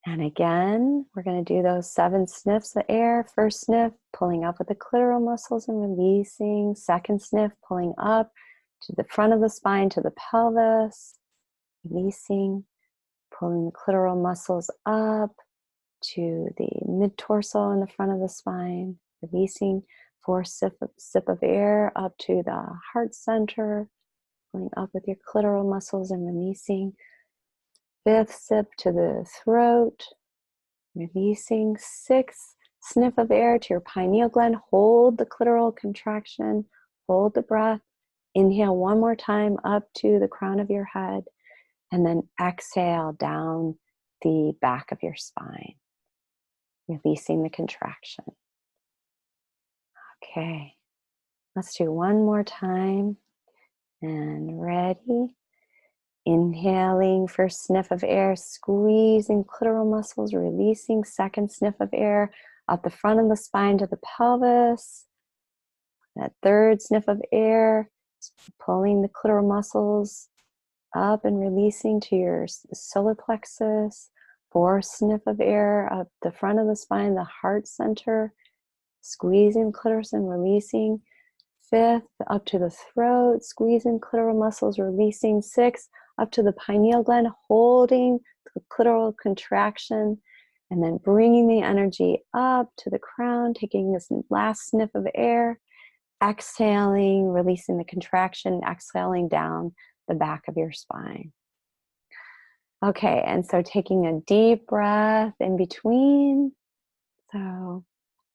And again, we're going to do those 7 sniffs of air. First sniff, pulling up with the clitoral muscles and releasing. Second sniff, pulling up to the front of the spine, to the pelvis, releasing. Pulling the clitoral muscles up to the mid-torso and the front of the spine, releasing. Fourth sip of air up to the heart center, pulling up with your clitoral muscles and releasing. Fifth sip to the throat, releasing. Sixth sniff of air to your pineal gland. Hold the clitoral contraction, hold the breath. Inhale one more time up to the crown of your head. And then exhale down the back of your spine, releasing the contraction. Okay, let's do one more time. And ready. Inhaling, first sniff of air, squeezing clitoral muscles, releasing. Second sniff of air up the front of the spine to the pelvis. That third sniff of air, pulling the clitoral muscles up and releasing to your solar plexus. Fourth sniff of air up the front of the spine, the heart center, squeezing clitoris and releasing. Fifth, up to the throat, squeezing clitoral muscles, releasing. Sixth, up to the pineal gland, holding the clitoral contraction, and then bringing the energy up to the crown, taking this last sniff of air, exhaling, releasing the contraction, exhaling down the back of your spine. Okay, and so taking a deep breath in between. So,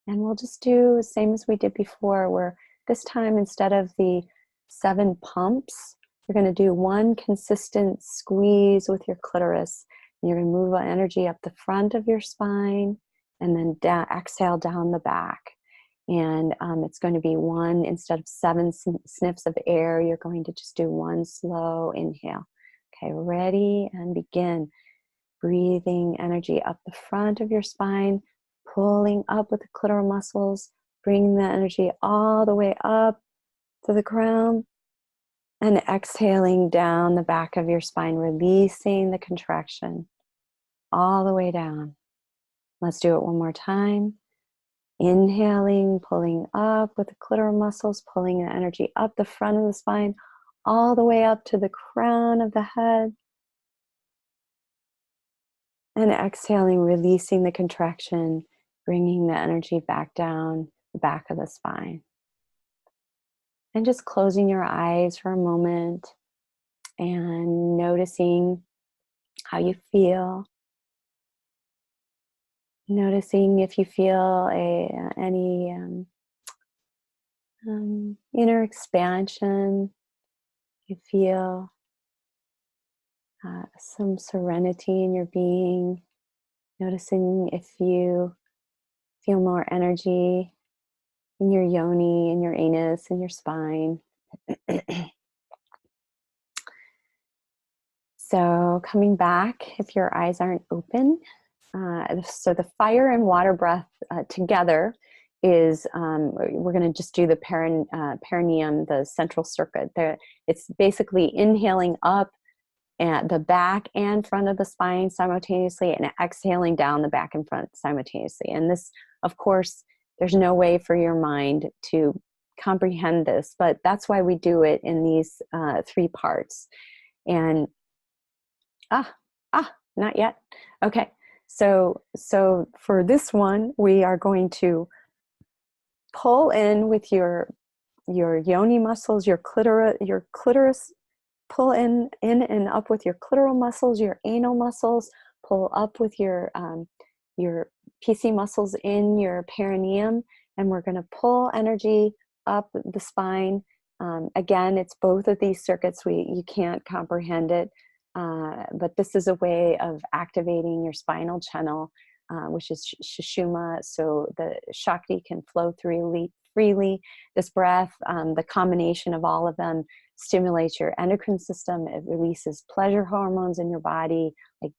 and we'll just do the same as we did before, where this time instead of the 7 pumps, you're going to do 1 consistent squeeze with your clitoris. And you're going to move energy up the front of your spine and then exhale down the back. And it's going to be 1, instead of 7 sniffs of air, you're going to just do 1 slow inhale. Okay, ready and begin. Breathing energy up the front of your spine, pulling up with the clitoral muscles, bringing the energy all the way up to the crown, and exhaling down the back of your spine, releasing the contraction all the way down. Let's do it one more time. Inhaling, pulling up with the clitoral muscles, pulling the energy up the front of the spine, all the way up to the crown of the head. And exhaling, releasing the contraction, bringing the energy back down the back of the spine. And just closing your eyes for a moment and noticing how you feel. Noticing if you feel any inner expansion. You feel some serenity in your being. Noticing if you feel more energy in your yoni, in your anus, in your spine. So coming back, if your eyes aren't open, so the fire and water breath together is, we're going to just do the perineum, the central circuit. It's basically inhaling up at the back and front of the spine simultaneously and exhaling down the back and front simultaneously. And this, of course, there's no way for your mind to comprehend this, but that's why we do it in these 3 parts. And not yet. Okay. So for this one, we are going to pull in with your yoni muscles, your clitoris, pull in and up with your clitoral muscles, your anal muscles, pull up with your PC muscles in your perineum, and we're going to pull energy up the spine. Again, it's both of these circuits. You can't comprehend it. But this is a way of activating your spinal channel, which is Sushumna, so the Shakti can flow freely. This breath, the combination of all of them, stimulates your endocrine system. It releases pleasure hormones in your body, like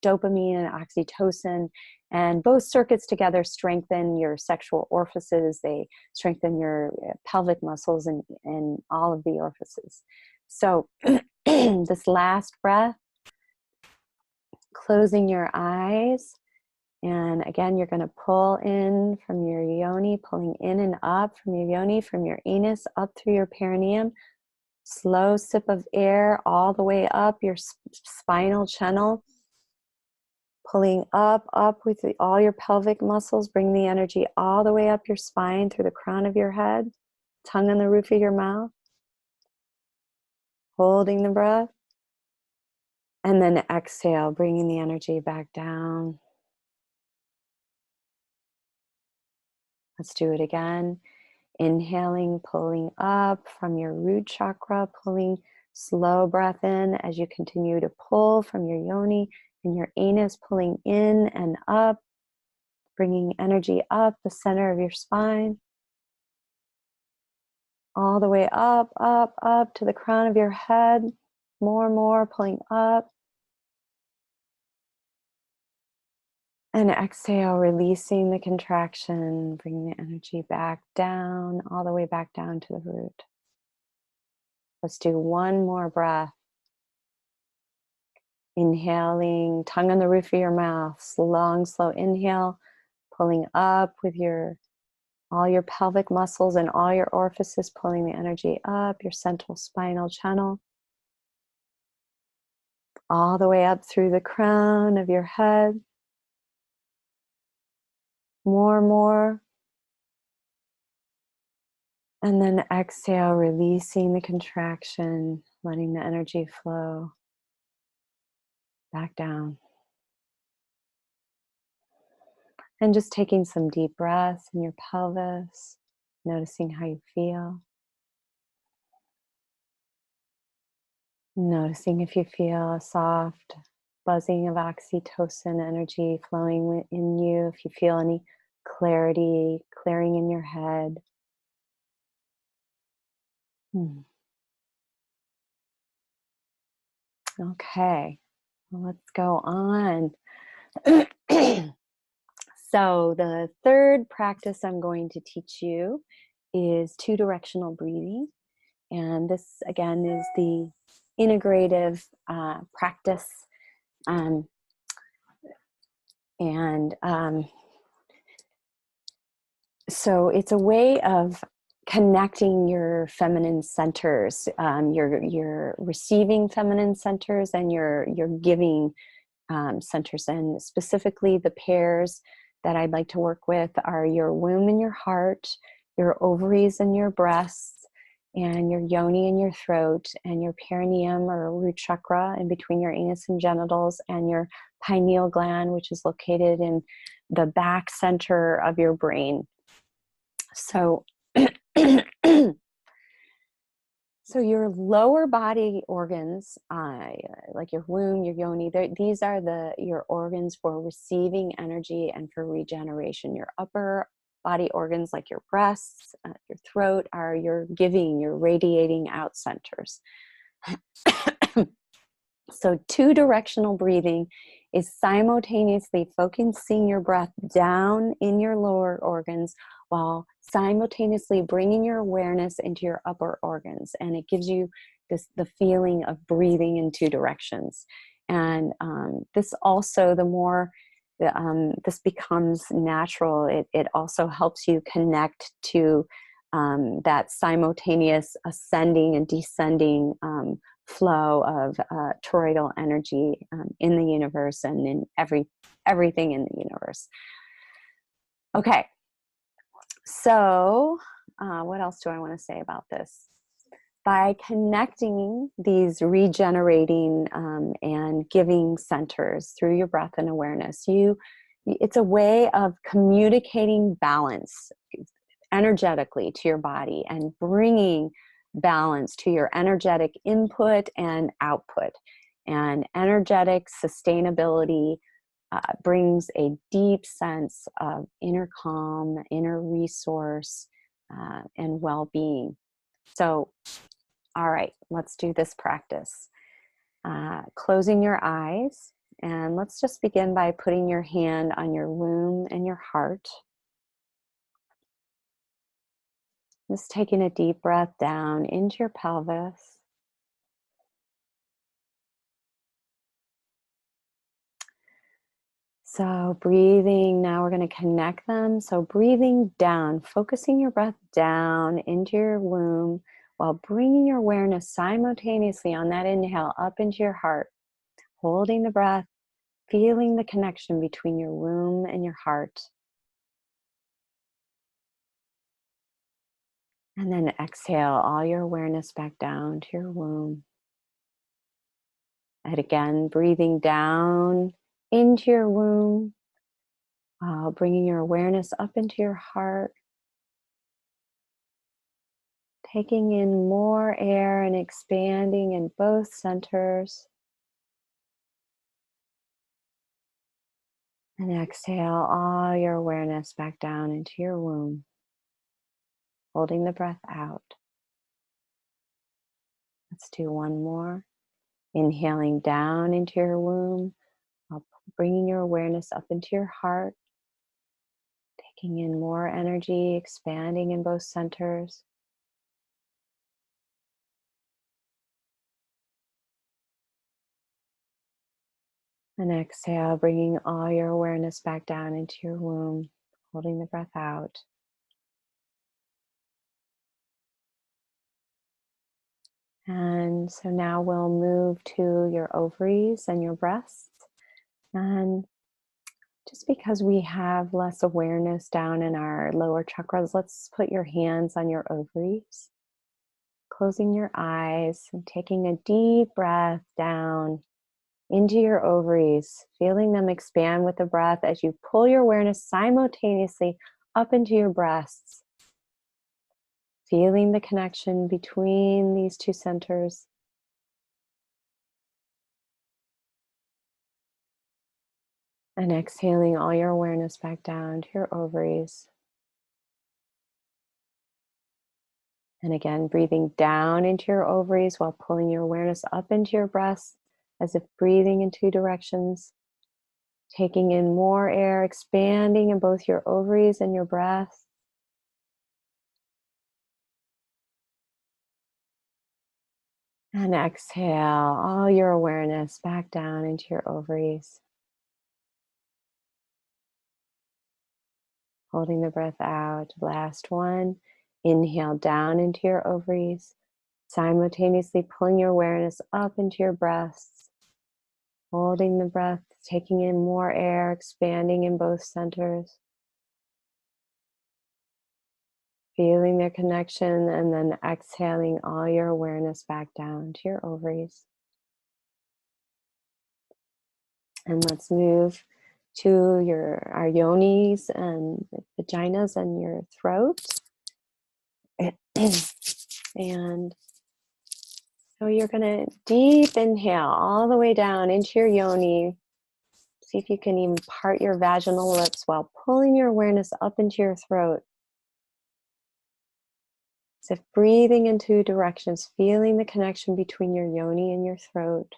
dopamine and oxytocin. And both circuits together strengthen your sexual orifices. They strengthen your pelvic muscles and all of the orifices. So this last breath, closing your eyes. And again, you're going to pull in from your yoni, pulling in and up from your yoni, from your anus, up through your perineum. Slow sip of air all the way up your spinal channel. Pulling up with all your pelvic muscles. Bring the energy all the way up your spine through the crown of your head. Tongue on the roof of your mouth. Holding the breath. And then exhale, bringing the energy back down. Let's do it again. Inhaling, pulling up from your root chakra, pulling slow breath in as you continue to pull from your yoni and your anus, pulling in and up, bringing energy up the center of your spine, all the way up to the crown of your head. More and more, pulling up. And exhale, releasing the contraction, bringing the energy back down, all the way back down to the root. Let's do one more breath. Inhaling, tongue on the roof of your mouth, long, slow inhale, pulling up with all your pelvic muscles and all your orifices, pulling the energy up, your central spinal channel, all the way up through the crown of your head. More and more. And then exhale, releasing the contraction, letting the energy flow back down. And just taking some deep breaths in your pelvis, noticing how you feel. Noticing if you feel a soft buzzing of oxytocin energy flowing in you, if you feel any clarity, clearing in your head. Okay, well, let's go on. So, the third practice I'm going to teach you is two directional breathing. And this, again, is the integrative practice. Um, and So it's a way of connecting your feminine centers, your receiving feminine centers, and your giving centers. And specifically, the pairs that I'd like to work with are your womb and your heart, your ovaries and your breasts, and your yoni and your throat, and your perineum or root chakra in between your anus and genitals, and your pineal gland, which is located in the back center of your brain. So, so your lower body organs, like your womb, your yoni, these are your organs for receiving energy and for regeneration. Your upper body organs, like your breasts, your throat, are your giving, your radiating out centers. So two directional breathing is simultaneously focusing your breath down in your lower organs while simultaneously bringing your awareness into your upper organs. And it gives you the feeling of breathing in two directions. And this also, the more this becomes natural, it also helps you connect to that simultaneous ascending and descending flow of toroidal energy in the universe and in everything in the universe. Okay, so what else do I want to say about this? By connecting these regenerating and giving centers through your breath and awareness, it's a way of communicating balance energetically to your body and bringing balance to your energetic input and output. And energetic sustainability brings a deep sense of inner calm, inner resource, and well-being. So, all right, let's do this practice. Closing your eyes, and let's just begin by putting your hand on your womb and your heart. Just taking a deep breath down into your pelvis. So breathing, now we're going to connect them. So breathing down, focusing your breath down into your womb while bringing your awareness simultaneously on that inhale up into your heart, holding the breath, feeling the connection between your womb and your heart. And then exhale all your awareness back down to your womb. And again, breathing down into your womb, bringing your awareness up into your heart, taking in more air and expanding in both centers. And exhale all your awareness back down into your womb, holding the breath out. Let's do one more. Inhaling down into your womb, bringing your awareness up into your heart, taking in more energy, expanding in both centers. And exhale, bringing all your awareness back down into your womb, holding the breath out. And so now we'll move to your ovaries and your breasts. And Just because we have less awareness down in our lower chakras, let's put your hands on your ovaries, closing your eyes and taking a deep breath down into your ovaries, feeling them expand with the breath as you pull your awareness simultaneously up into your breasts, feeling the connection between these two centers. And exhaling all your awareness back down to your ovaries. And again, breathing down into your ovaries while pulling your awareness up into your breasts, as if breathing in two directions. Taking in more air, expanding in both your ovaries and your breath. And exhale all your awareness back down into your ovaries. Holding the breath out. Last one. Inhale down into your ovaries, simultaneously pulling your awareness up into your breasts. Holding the breath, taking in more air, expanding in both centers. Feeling their connection, and then exhaling all your awareness back down to your ovaries. And let's move to our yonis and vaginas and your throat. And so you're going to deep inhale all the way down into your yoni. See if you can even part your vaginal lips while pulling your awareness up into your throat. As if breathing in two directions, feeling the connection between your yoni and your throat.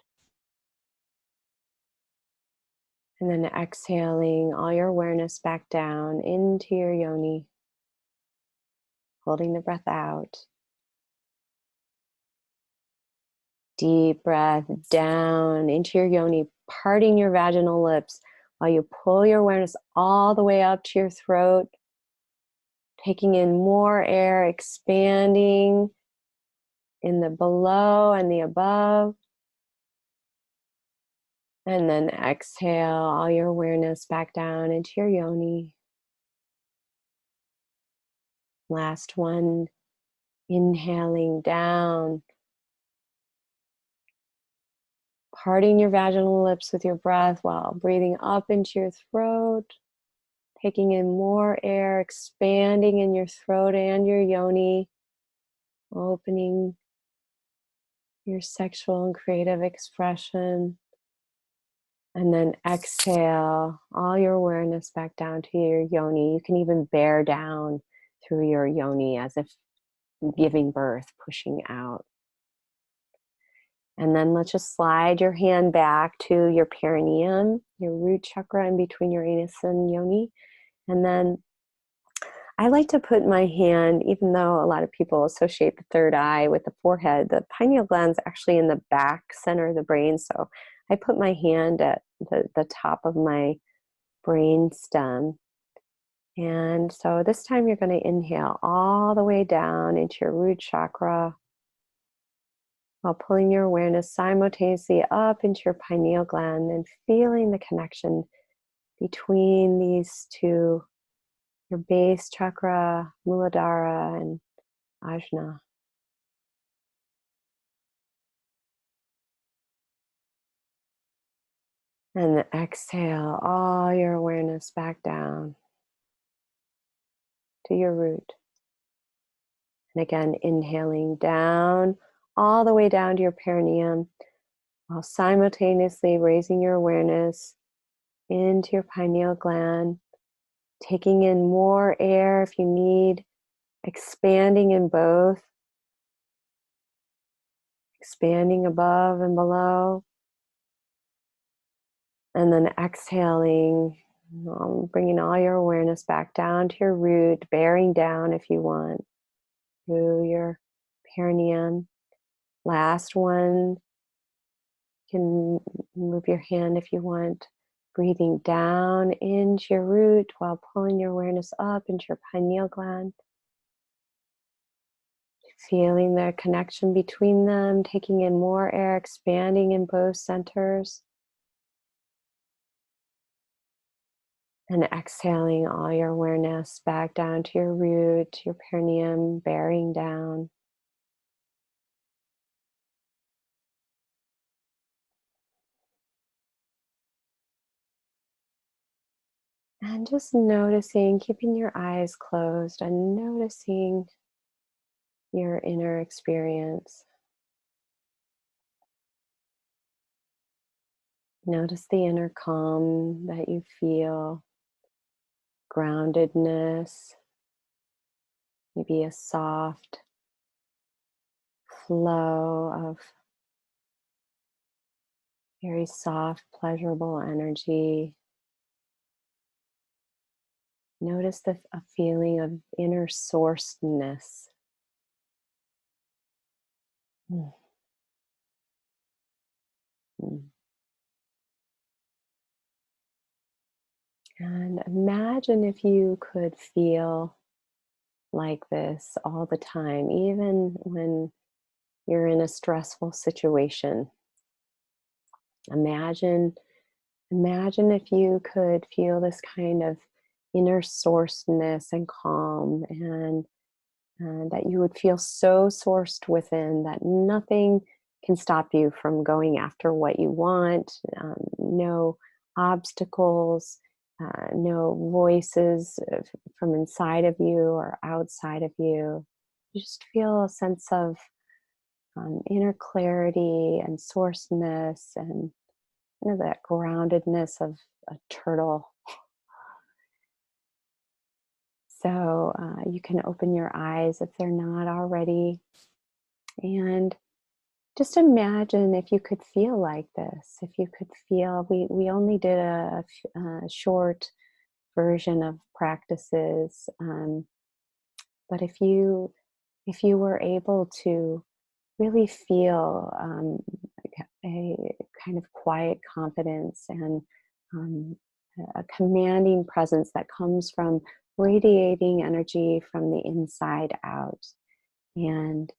And then exhaling all your awareness back down into your yoni. Holding the breath out. Deep breath down into your yoni, parting your vaginal lips while you pull your awareness all the way up to your throat. Taking in more air, expanding in the below and the above. And then exhale all your awareness back down into your yoni. Last one, inhaling down, parting your vaginal lips with your breath while breathing up into your throat. Taking in more air, expanding in your throat and your yoni. Opening your sexual and creative expression. And then exhale all your awareness back down to your yoni. You can even bear down through your yoni as if giving birth, pushing out. And then let's just slide your hand back to your perineum, your root chakra in between your anus and yoni. And then I like to put my hand, even though a lot of people associate the third eye with the forehead, the pineal gland's actually in the back center of the brain. So I put my hand at the top of my brain stem. And so this time you're going to inhale all the way down into your root chakra while pulling your awareness simultaneously up into your pineal gland and feeling the connection between these two, your base chakra, Muladhara, and Ajna. And exhale all your awareness back down to your root. And again, inhaling down, all the way down to your perineum, while simultaneously raising your awareness into your pineal gland, taking in more air if you need, expanding in both, expanding above and below, and then exhaling, bringing all your awareness back down to your root, bearing down if you want, through your perineum. Last one, you can move your hand if you want, breathing down into your root while pulling your awareness up into your pineal gland. Feeling the connection between them, taking in more air, expanding in both centers. And exhaling all your awareness back down to your root, your perineum, bearing down. And just noticing, keeping your eyes closed and noticing your inner experience. Notice the inner calm that you feel, groundedness, maybe a soft flow of very soft, pleasurable energy. Notice a feeling of inner sourcedness. Mm, mm. And imagine if you could feel like this all the time, even when you're in a stressful situation. Imagine, imagine if you could feel this kind of inner sourcedness and calm, and that you would feel so sourced within that nothing can stop you from going after what you want. No obstacles, no voices from inside of you or outside of you. You just feel a sense of inner clarity and sourceness, and that groundedness of a turtle. So you can open your eyes if they're not already, and just imagine if you could feel like this. If you could feel, we only did a short version of practices, but if you were able to really feel a kind of quiet confidence and um, a commanding presence that comes from radiating energy from the inside out. And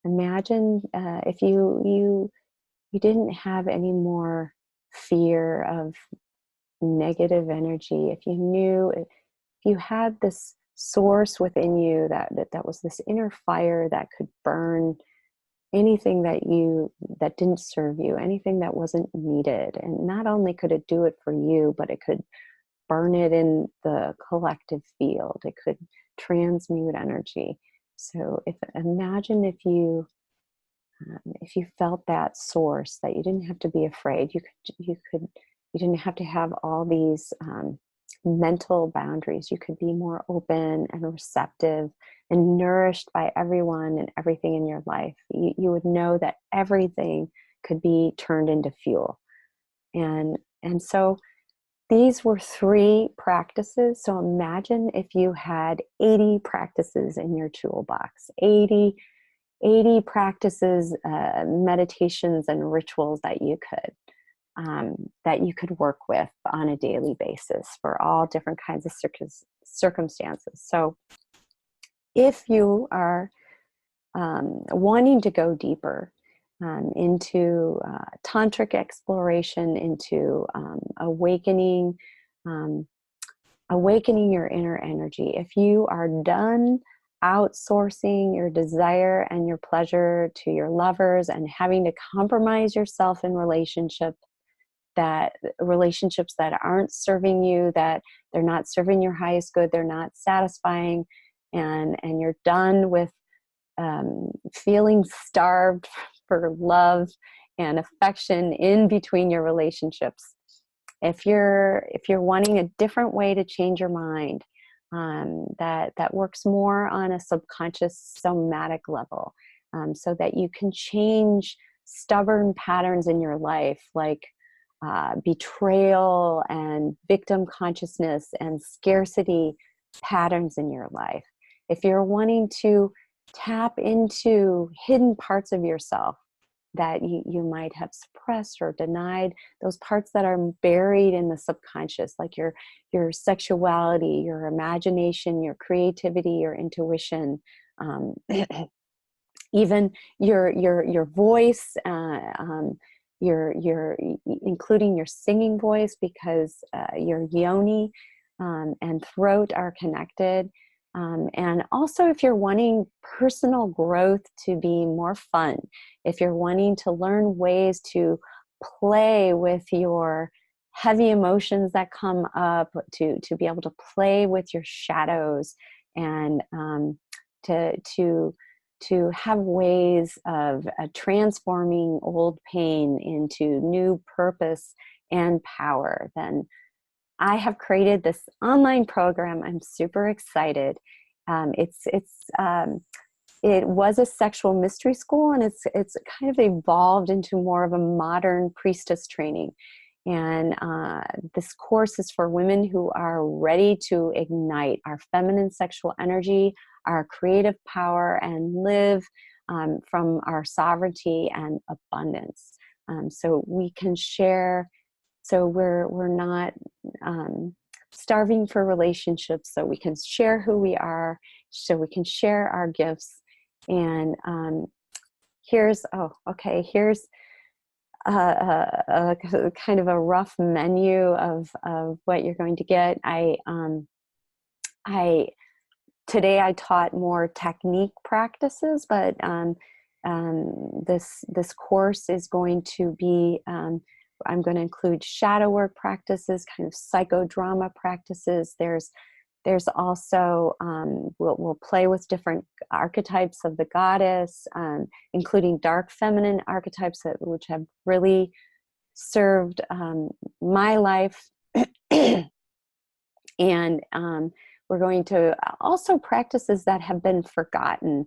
imagine if you didn't have any more fear of negative energy. If you knew, if you had this source within you that was this inner fire that could burn anything that didn't serve you, anything that wasn't needed. And not only could it do it for you, but it could burn it in the collective field. It could transmute energy. So imagine if you felt that source, that you didn't have to be afraid. You didn't have to have all these mental boundaries. You could be more open and receptive and nourished by everyone and everything in your life. You would know that everything could be turned into fuel. And so these were 3 practices. So imagine if you had 80 practices in your toolbox, 80 practices, meditations and rituals that you could work with on a daily basis for all different kinds of circumstances. So if you are wanting to go deeper into tantric exploration, into um, awakening your inner energy, if you are done outsourcing your desire and your pleasure to your lovers and having to compromise yourself in relationships that aren't serving you, that they're not serving your highest good, they're not satisfying, and you're done with feeling starved for love and affection in between your relationships. If you're wanting a different way to change your mind, that works more on a subconscious somatic level, so that you can change stubborn patterns in your life, like betrayal and victim consciousness and scarcity patterns in your life. If you're wanting to tap into hidden parts of yourself that you might have suppressed or denied, those parts that are buried in the subconscious, like your sexuality, your imagination, your creativity, your intuition, even your voice, your including your singing voice, because your yoni, and throat are connected. And also, if you're wanting personal growth to be more fun, if you're wanting to learn ways to play with your heavy emotions that come up, to be able to play with your shadows, and to have ways of transforming old pain into new purpose and power, then I have created this online program. I'm super excited. It was a sexual mystery school, and it's kind of evolved into more of a modern priestess training. And this course is for women who are ready to ignite our feminine sexual energy, our creative power, and live from our sovereignty and abundance. So we can share. So we're not starving for relationships. So we can share who we are. So we can share our gifts. And here's here's a kind of a rough menu of what you're going to get. Today I taught more technique practices, but this course is going to be, I'm going to include shadow work practices, kind of psychodrama practices. There's also, we'll play with different archetypes of the goddess, including dark feminine archetypes, which have really served my life. And we're going to also practices that have been forgotten,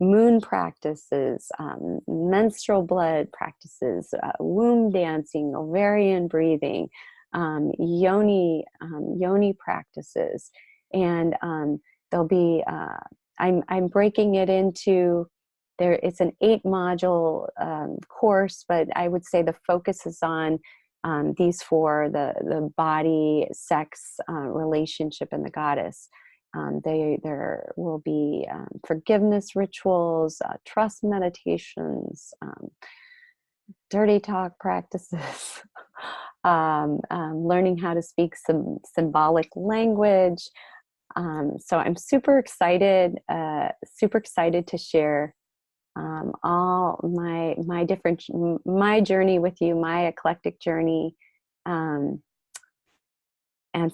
moon practices, menstrual blood practices, womb dancing, ovarian breathing, yoni practices. And there'll be, I'm breaking it into, it's an 8-module course, but I would say the focus is on these four: the body, sex, relationship, and the goddess. There will be forgiveness rituals, trust meditations, dirty talk practices, learning how to speak some symbolic language. So I'm super excited to share all my journey with you, my eclectic journey, and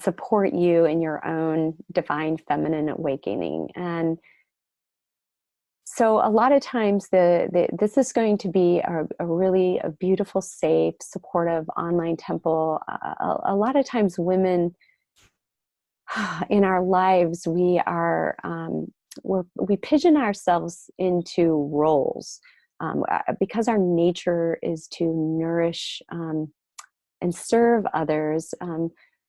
support you in your own divine feminine awakening. And so a lot of times this is going to be a really beautiful, safe, supportive online temple. A lot of times women in our lives, we pigeon ourselves into roles, because our nature is to nourish and serve others.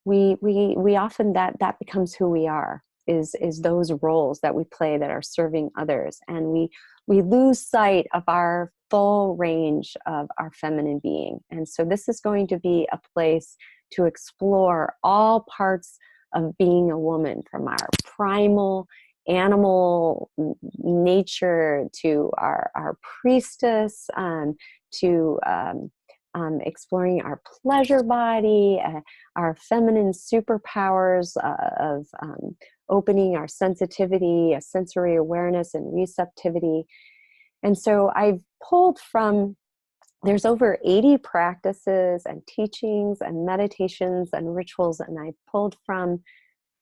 We often that becomes who we are, is those roles that we play that are serving others, and we lose sight of our full range of our feminine being. And so this is going to be a place to explore all parts of being a woman, from our primal animal nature to our priestess, to exploring our pleasure body, our feminine superpowers of opening our sensitivity, a sensory awareness and receptivity. And so I've pulled from, there's over 80 practices and teachings and meditations and rituals, and I pulled from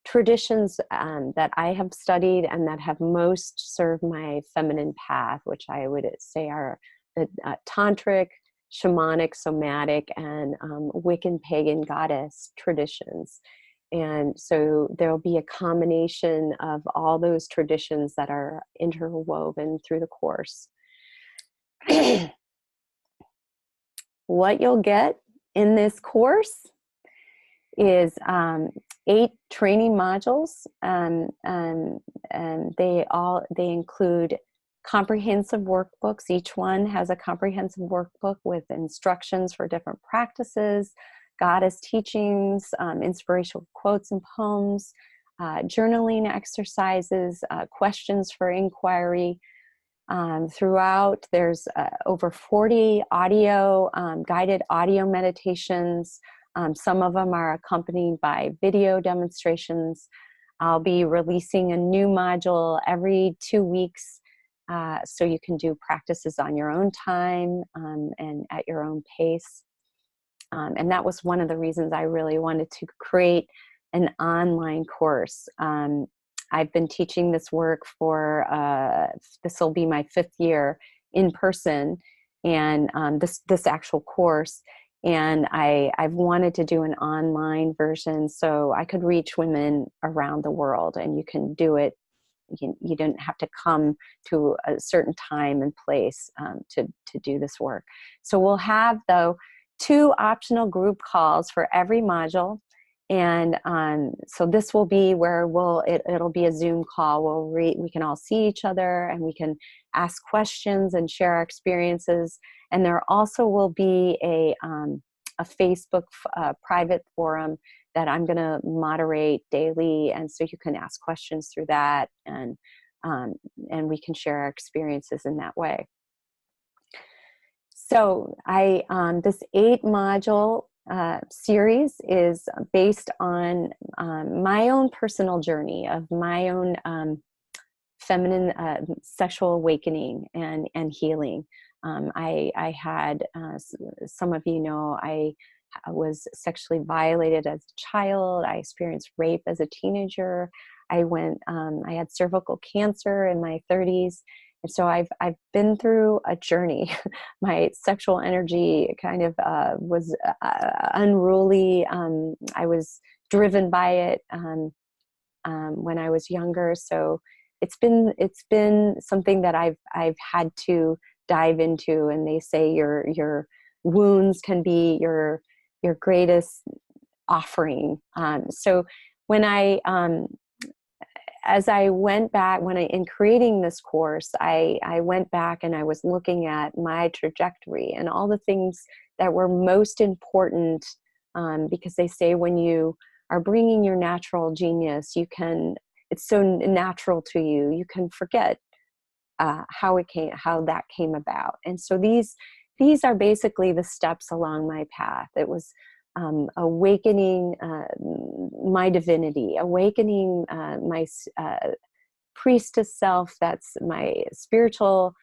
traditions that I have studied and that have most served my feminine path, which I would say are the tantric, shamanic, somatic, and Wiccan pagan goddess traditions. And so there'll be a combination of all those traditions that are interwoven through the course. What you'll get in this course is 8 training modules, and they include comprehensive workbooks. Each one has a comprehensive workbook with instructions for different practices, goddess teachings, inspirational quotes and poems, journaling exercises, questions for inquiry. Throughout, there's over 40 guided audio meditations, Some of them are accompanied by video demonstrations. I'll be releasing a new module every 2 weeks, so you can do practices on your own time and at your own pace. And that was one of the reasons I really wanted to create an online course. I've been teaching this work for, this will be my 5th year in person, and this actual course. And I've wanted to do an online version so I could reach women around the world, and you can do it. You don't have to come to a certain time and place to do this work. So we'll have, though, 2 optional group calls for every module. And so this will be where it'll be a Zoom call. We can all see each other, and we can ask questions and share our experiences. And there also will be a Facebook private forum that I'm going to moderate daily, and so you can ask questions through that, and we can share our experiences in that way. So this 8-module series is based on my own personal journey of my own feminine sexual awakening and healing. I had, some of you know, I was sexually violated as a child. I experienced rape as a teenager. I had cervical cancer in my 30s. And so I've been through a journey. My sexual energy kind of was unruly. I was driven by it when I was younger. So it's been something that I've had to dive into. And they say your wounds can be your greatest offering. So when as I went back, in creating this course, I went back and I was looking at my trajectory and all the things that were most important, because they say when you are bringing your natural genius, it's so natural to you, you can forget how that came about. And so these are basically the steps along my path. It was awakening my divinity, awakening my priestess self, that's my spiritual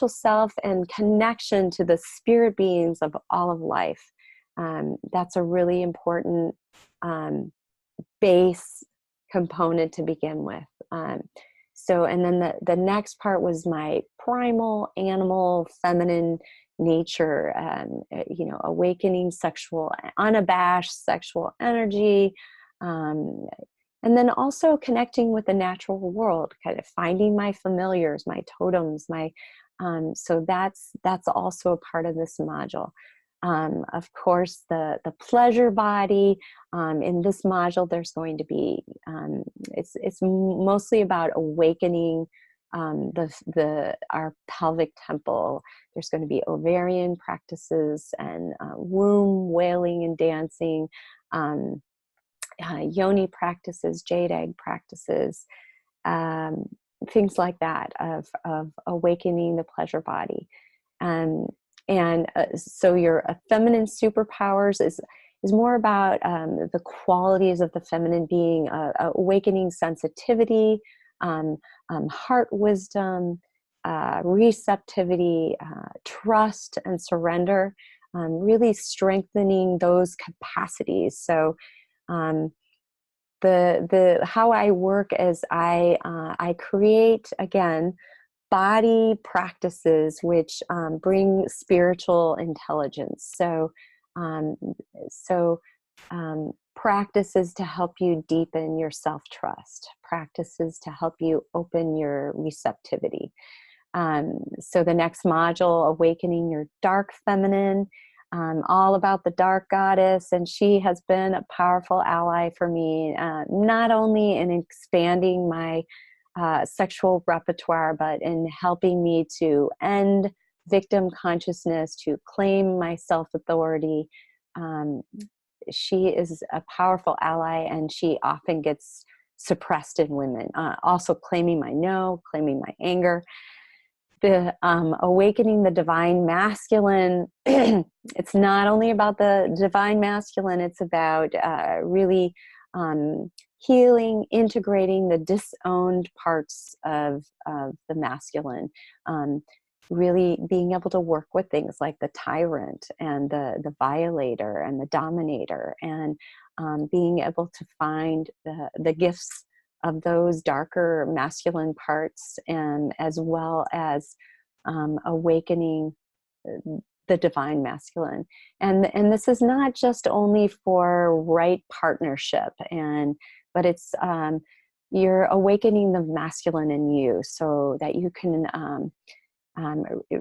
self, and connection to the spirit beings of all of life. That's a really important base component to begin with. And then the next part was my primal animal feminine nature, awakening unabashed sexual energy, and then also connecting with the natural world, kind of finding my familiars, my totems, so that's also a part of this module. Of course, the pleasure body. In this module, there's going to be, it's mostly about awakening our pelvic temple. There's going to be ovarian practices and womb wailing and dancing, yoni practices, jade egg practices, things like that of awakening the pleasure body. So your feminine superpowers is more about the qualities of the feminine being, awakening sensitivity, heart wisdom, receptivity, trust, and surrender, really strengthening those capacities. So how I work is I create, again, body practices which bring spiritual intelligence. So practices to help you deepen your self-trust, practices to help you open your receptivity. So the next module, Awakening Your Dark Feminine, all about the dark goddess, and she has been a powerful ally for me, not only in expanding my sexual repertoire, but in helping me to end victim consciousness, to claim my self-authority. She is a powerful ally, and she often gets suppressed in women. Also claiming my no, claiming my anger. the awakening the divine masculine. It's not only about the divine masculine, it's about really healing, integrating the disowned parts of the masculine, really being able to work with things like the tyrant and the violator and the dominator, and being able to find the gifts of those darker masculine parts, and as well as awakening the divine masculine. And this is not just only for right partnership, but it's you're awakening the masculine in you, so that you can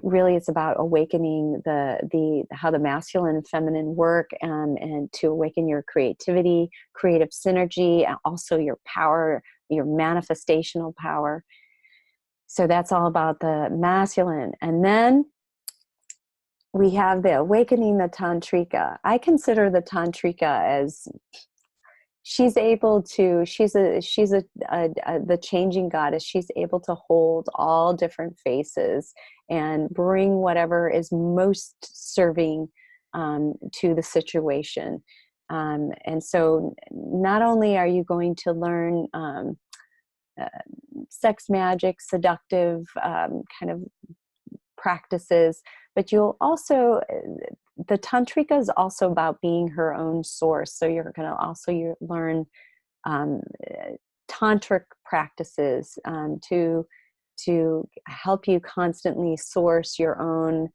really, it's about awakening the how the masculine and feminine work, and to awaken your creativity, creative synergy, and also your power, your manifestational power. So that's all about the masculine. And then we have the awakening the tantrika. I consider the tantrika as she's the changing goddess. She's able to hold all different faces and bring whatever is most serving to the situation. And so not only are you going to learn sex magic, seductive kind of practices, but you'll also, the tantrika is also about being her own source. So you're going to also learn tantric practices to help you constantly source your own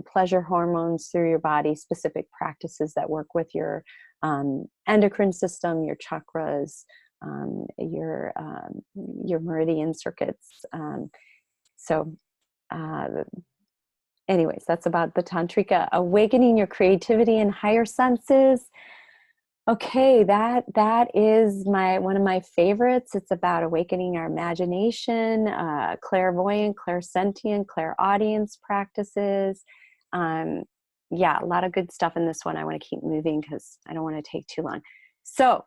pleasure hormones through your body, specific practices that work with your endocrine system, your chakras, your meridian circuits. Anyways, that's about the tantrika. Awakening your creativity and higher senses. Okay, that is one of my favorites. It's about awakening our imagination, clairvoyant, clairsentient, clairaudience practices. Yeah, a lot of good stuff in this one. I want to keep moving because I don't want to take too long. So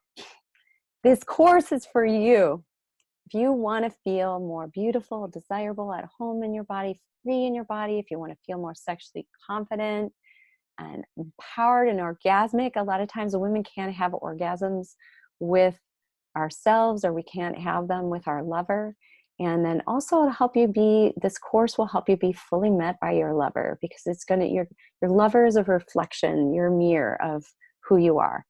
this course is for you. If you want to feel more beautiful, desirable, at home in your body, free in your body, if you want to feel more sexually confident and empowered and orgasmic. A lot of times women can't have orgasms with ourselves, or we can't have them with our lover. And then also to help you this course will help you be fully met by your lover, because your lover is a reflection, your mirror of who you are.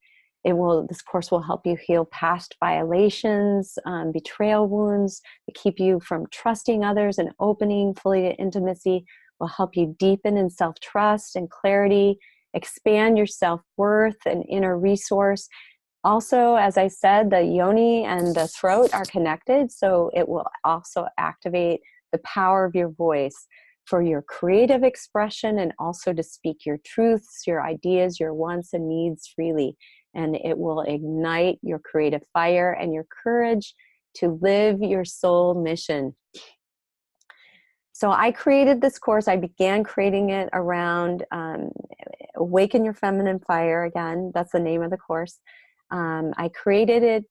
This course will help you heal past violations, betrayal wounds, to keep you from trusting others and opening fully to intimacy. Will help you deepen in self-trust and clarity, expand your self-worth and inner resource. Also, as I said, the yoni and the throat are connected, so it will also activate the power of your voice for your creative expression, and also to speak your truths, your ideas, your wants and needs freely. And it will ignite your creative fire and your courage to live your soul mission. So I created this course. I began creating it around Awaken Your Feminine Fire. Again, that's the name of the course. I created it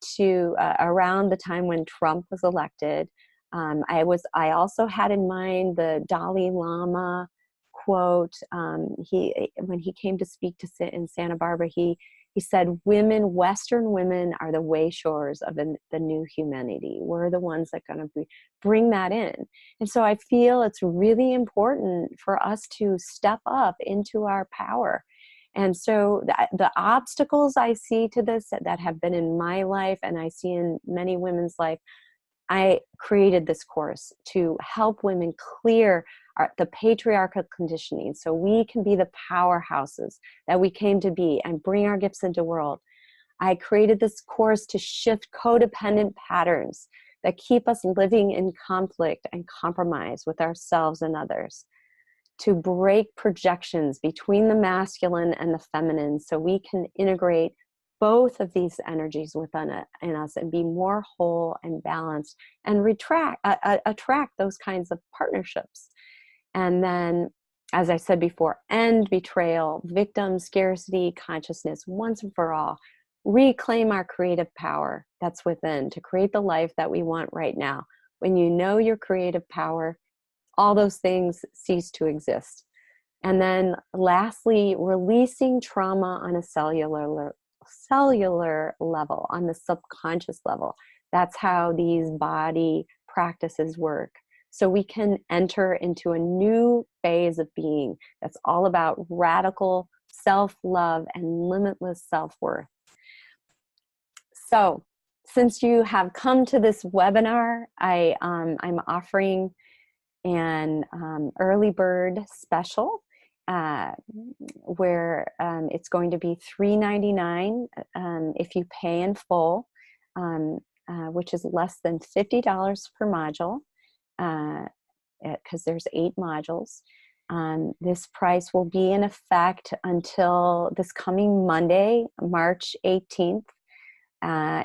around the time when Trump was elected. I also had in mind the Dalai Lama quote. When he came to speak in Santa Barbara, he said, Western women are the way shores of the new humanity. We're the ones that are going to bring that in. And so I feel it's really important for us to step up into our power. And so the obstacles I see to this that have been in my life, and I see in many women's life, I created this course to help women clear the patriarchal conditioning, so we can be the powerhouses that we came to be and bring our gifts into the world. I created this course to shift codependent patterns that keep us living in conflict and compromise with ourselves and others, to break projections between the masculine and the feminine, so we can integrate both of these energies within in us and be more whole and balanced, and attract those kinds of partnerships. And then, as I said before, end betrayal, victim, scarcity, consciousness once and for all. Reclaim our creative power that's within to create the life that we want right now. When you know your creative power, all those things cease to exist. And then lastly, releasing trauma on a cellular level, on the subconscious level. That's how these body practices work. So we can enter into a new phase of being that's all about radical self-love and limitless self-worth. So since you have come to this webinar, I'm offering an early bird special where it's going to be $3.99 if you pay in full, which is less than $50 per module, because there's 8 modules. This price will be in effect until this coming Monday, March 18th.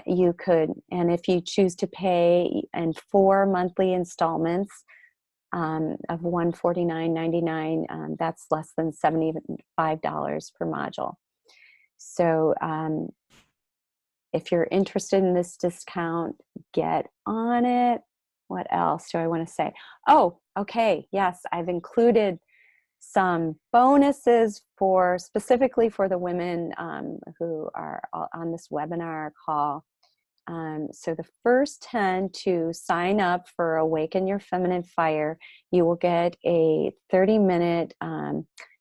You could, and if you choose to pay in 4 monthly installments of $149.99, that's less than $75 per module. So if you're interested in this discount, get on it. What else do I want to say? Oh, okay. Yes, I've included some bonuses for specifically for the women who are on this webinar call. So the first 10 to sign up for Awaken Your Feminine Fire, you will get a 30-minute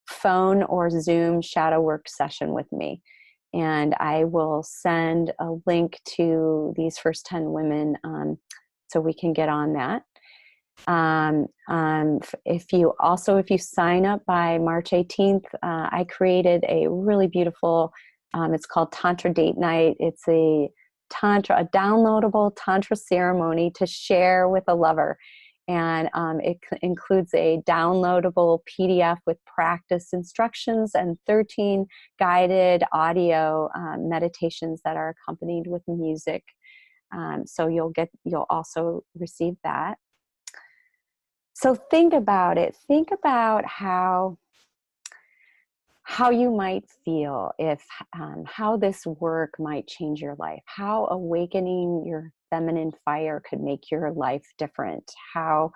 phone or Zoom shadow work session with me. And I will send a link to these first 10 women so we can get on that. If you sign up by March 18th, I created a really beautiful, it's called Tantra Date Night. It's a downloadable Tantra ceremony to share with a lover. And it includes a downloadable PDF with practice instructions and 13 guided audio meditations that are accompanied with music. So you'll also receive that. So think about it. Think about how you might feel if how this work might change your life, how awakening your feminine fire could make your life different, how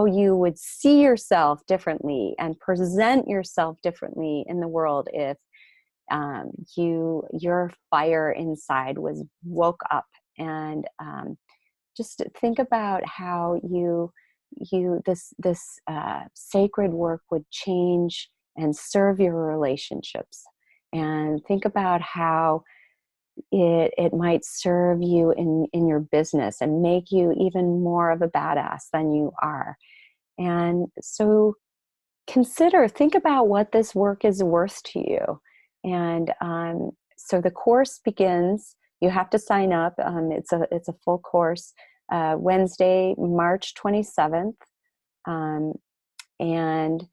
you would see yourself differently and present yourself differently in the world if your fire inside was woke up. And just think about how this sacred work would change and serve your relationships. And think about how it might serve you in your business and make you even more of a badass than you are. And so think about what this work is worth to you. And so the course begins. You have to sign up. It's a full course. Wednesday, March 27th. And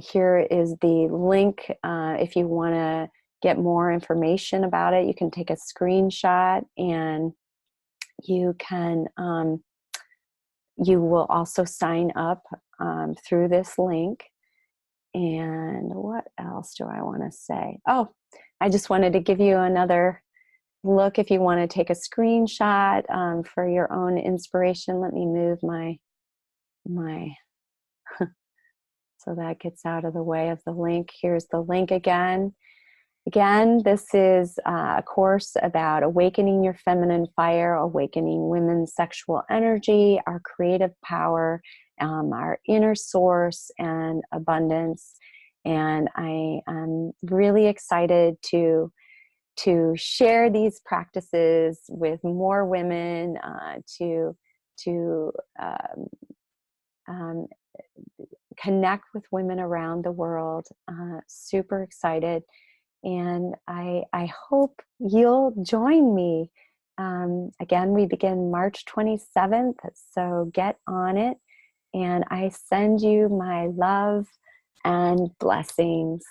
here is the link. If you want to get more information about it, you can take a screenshot, and you will also sign up through this link. And what else do I want to say? Oh, I just wanted to give you another look. If you want to take a screenshot for your own inspiration, let me move my so that gets out of the way of the link. Here's the link again. Again, this is a course about awakening your feminine fire, awakening women's sexual energy, our creative power, our inner source and abundance. And I am really excited to share these practices with more women, to connect with women around the world. Super excited. And I hope you'll join me. Again, we begin March 27th, so get on it. And I send you my love and blessings.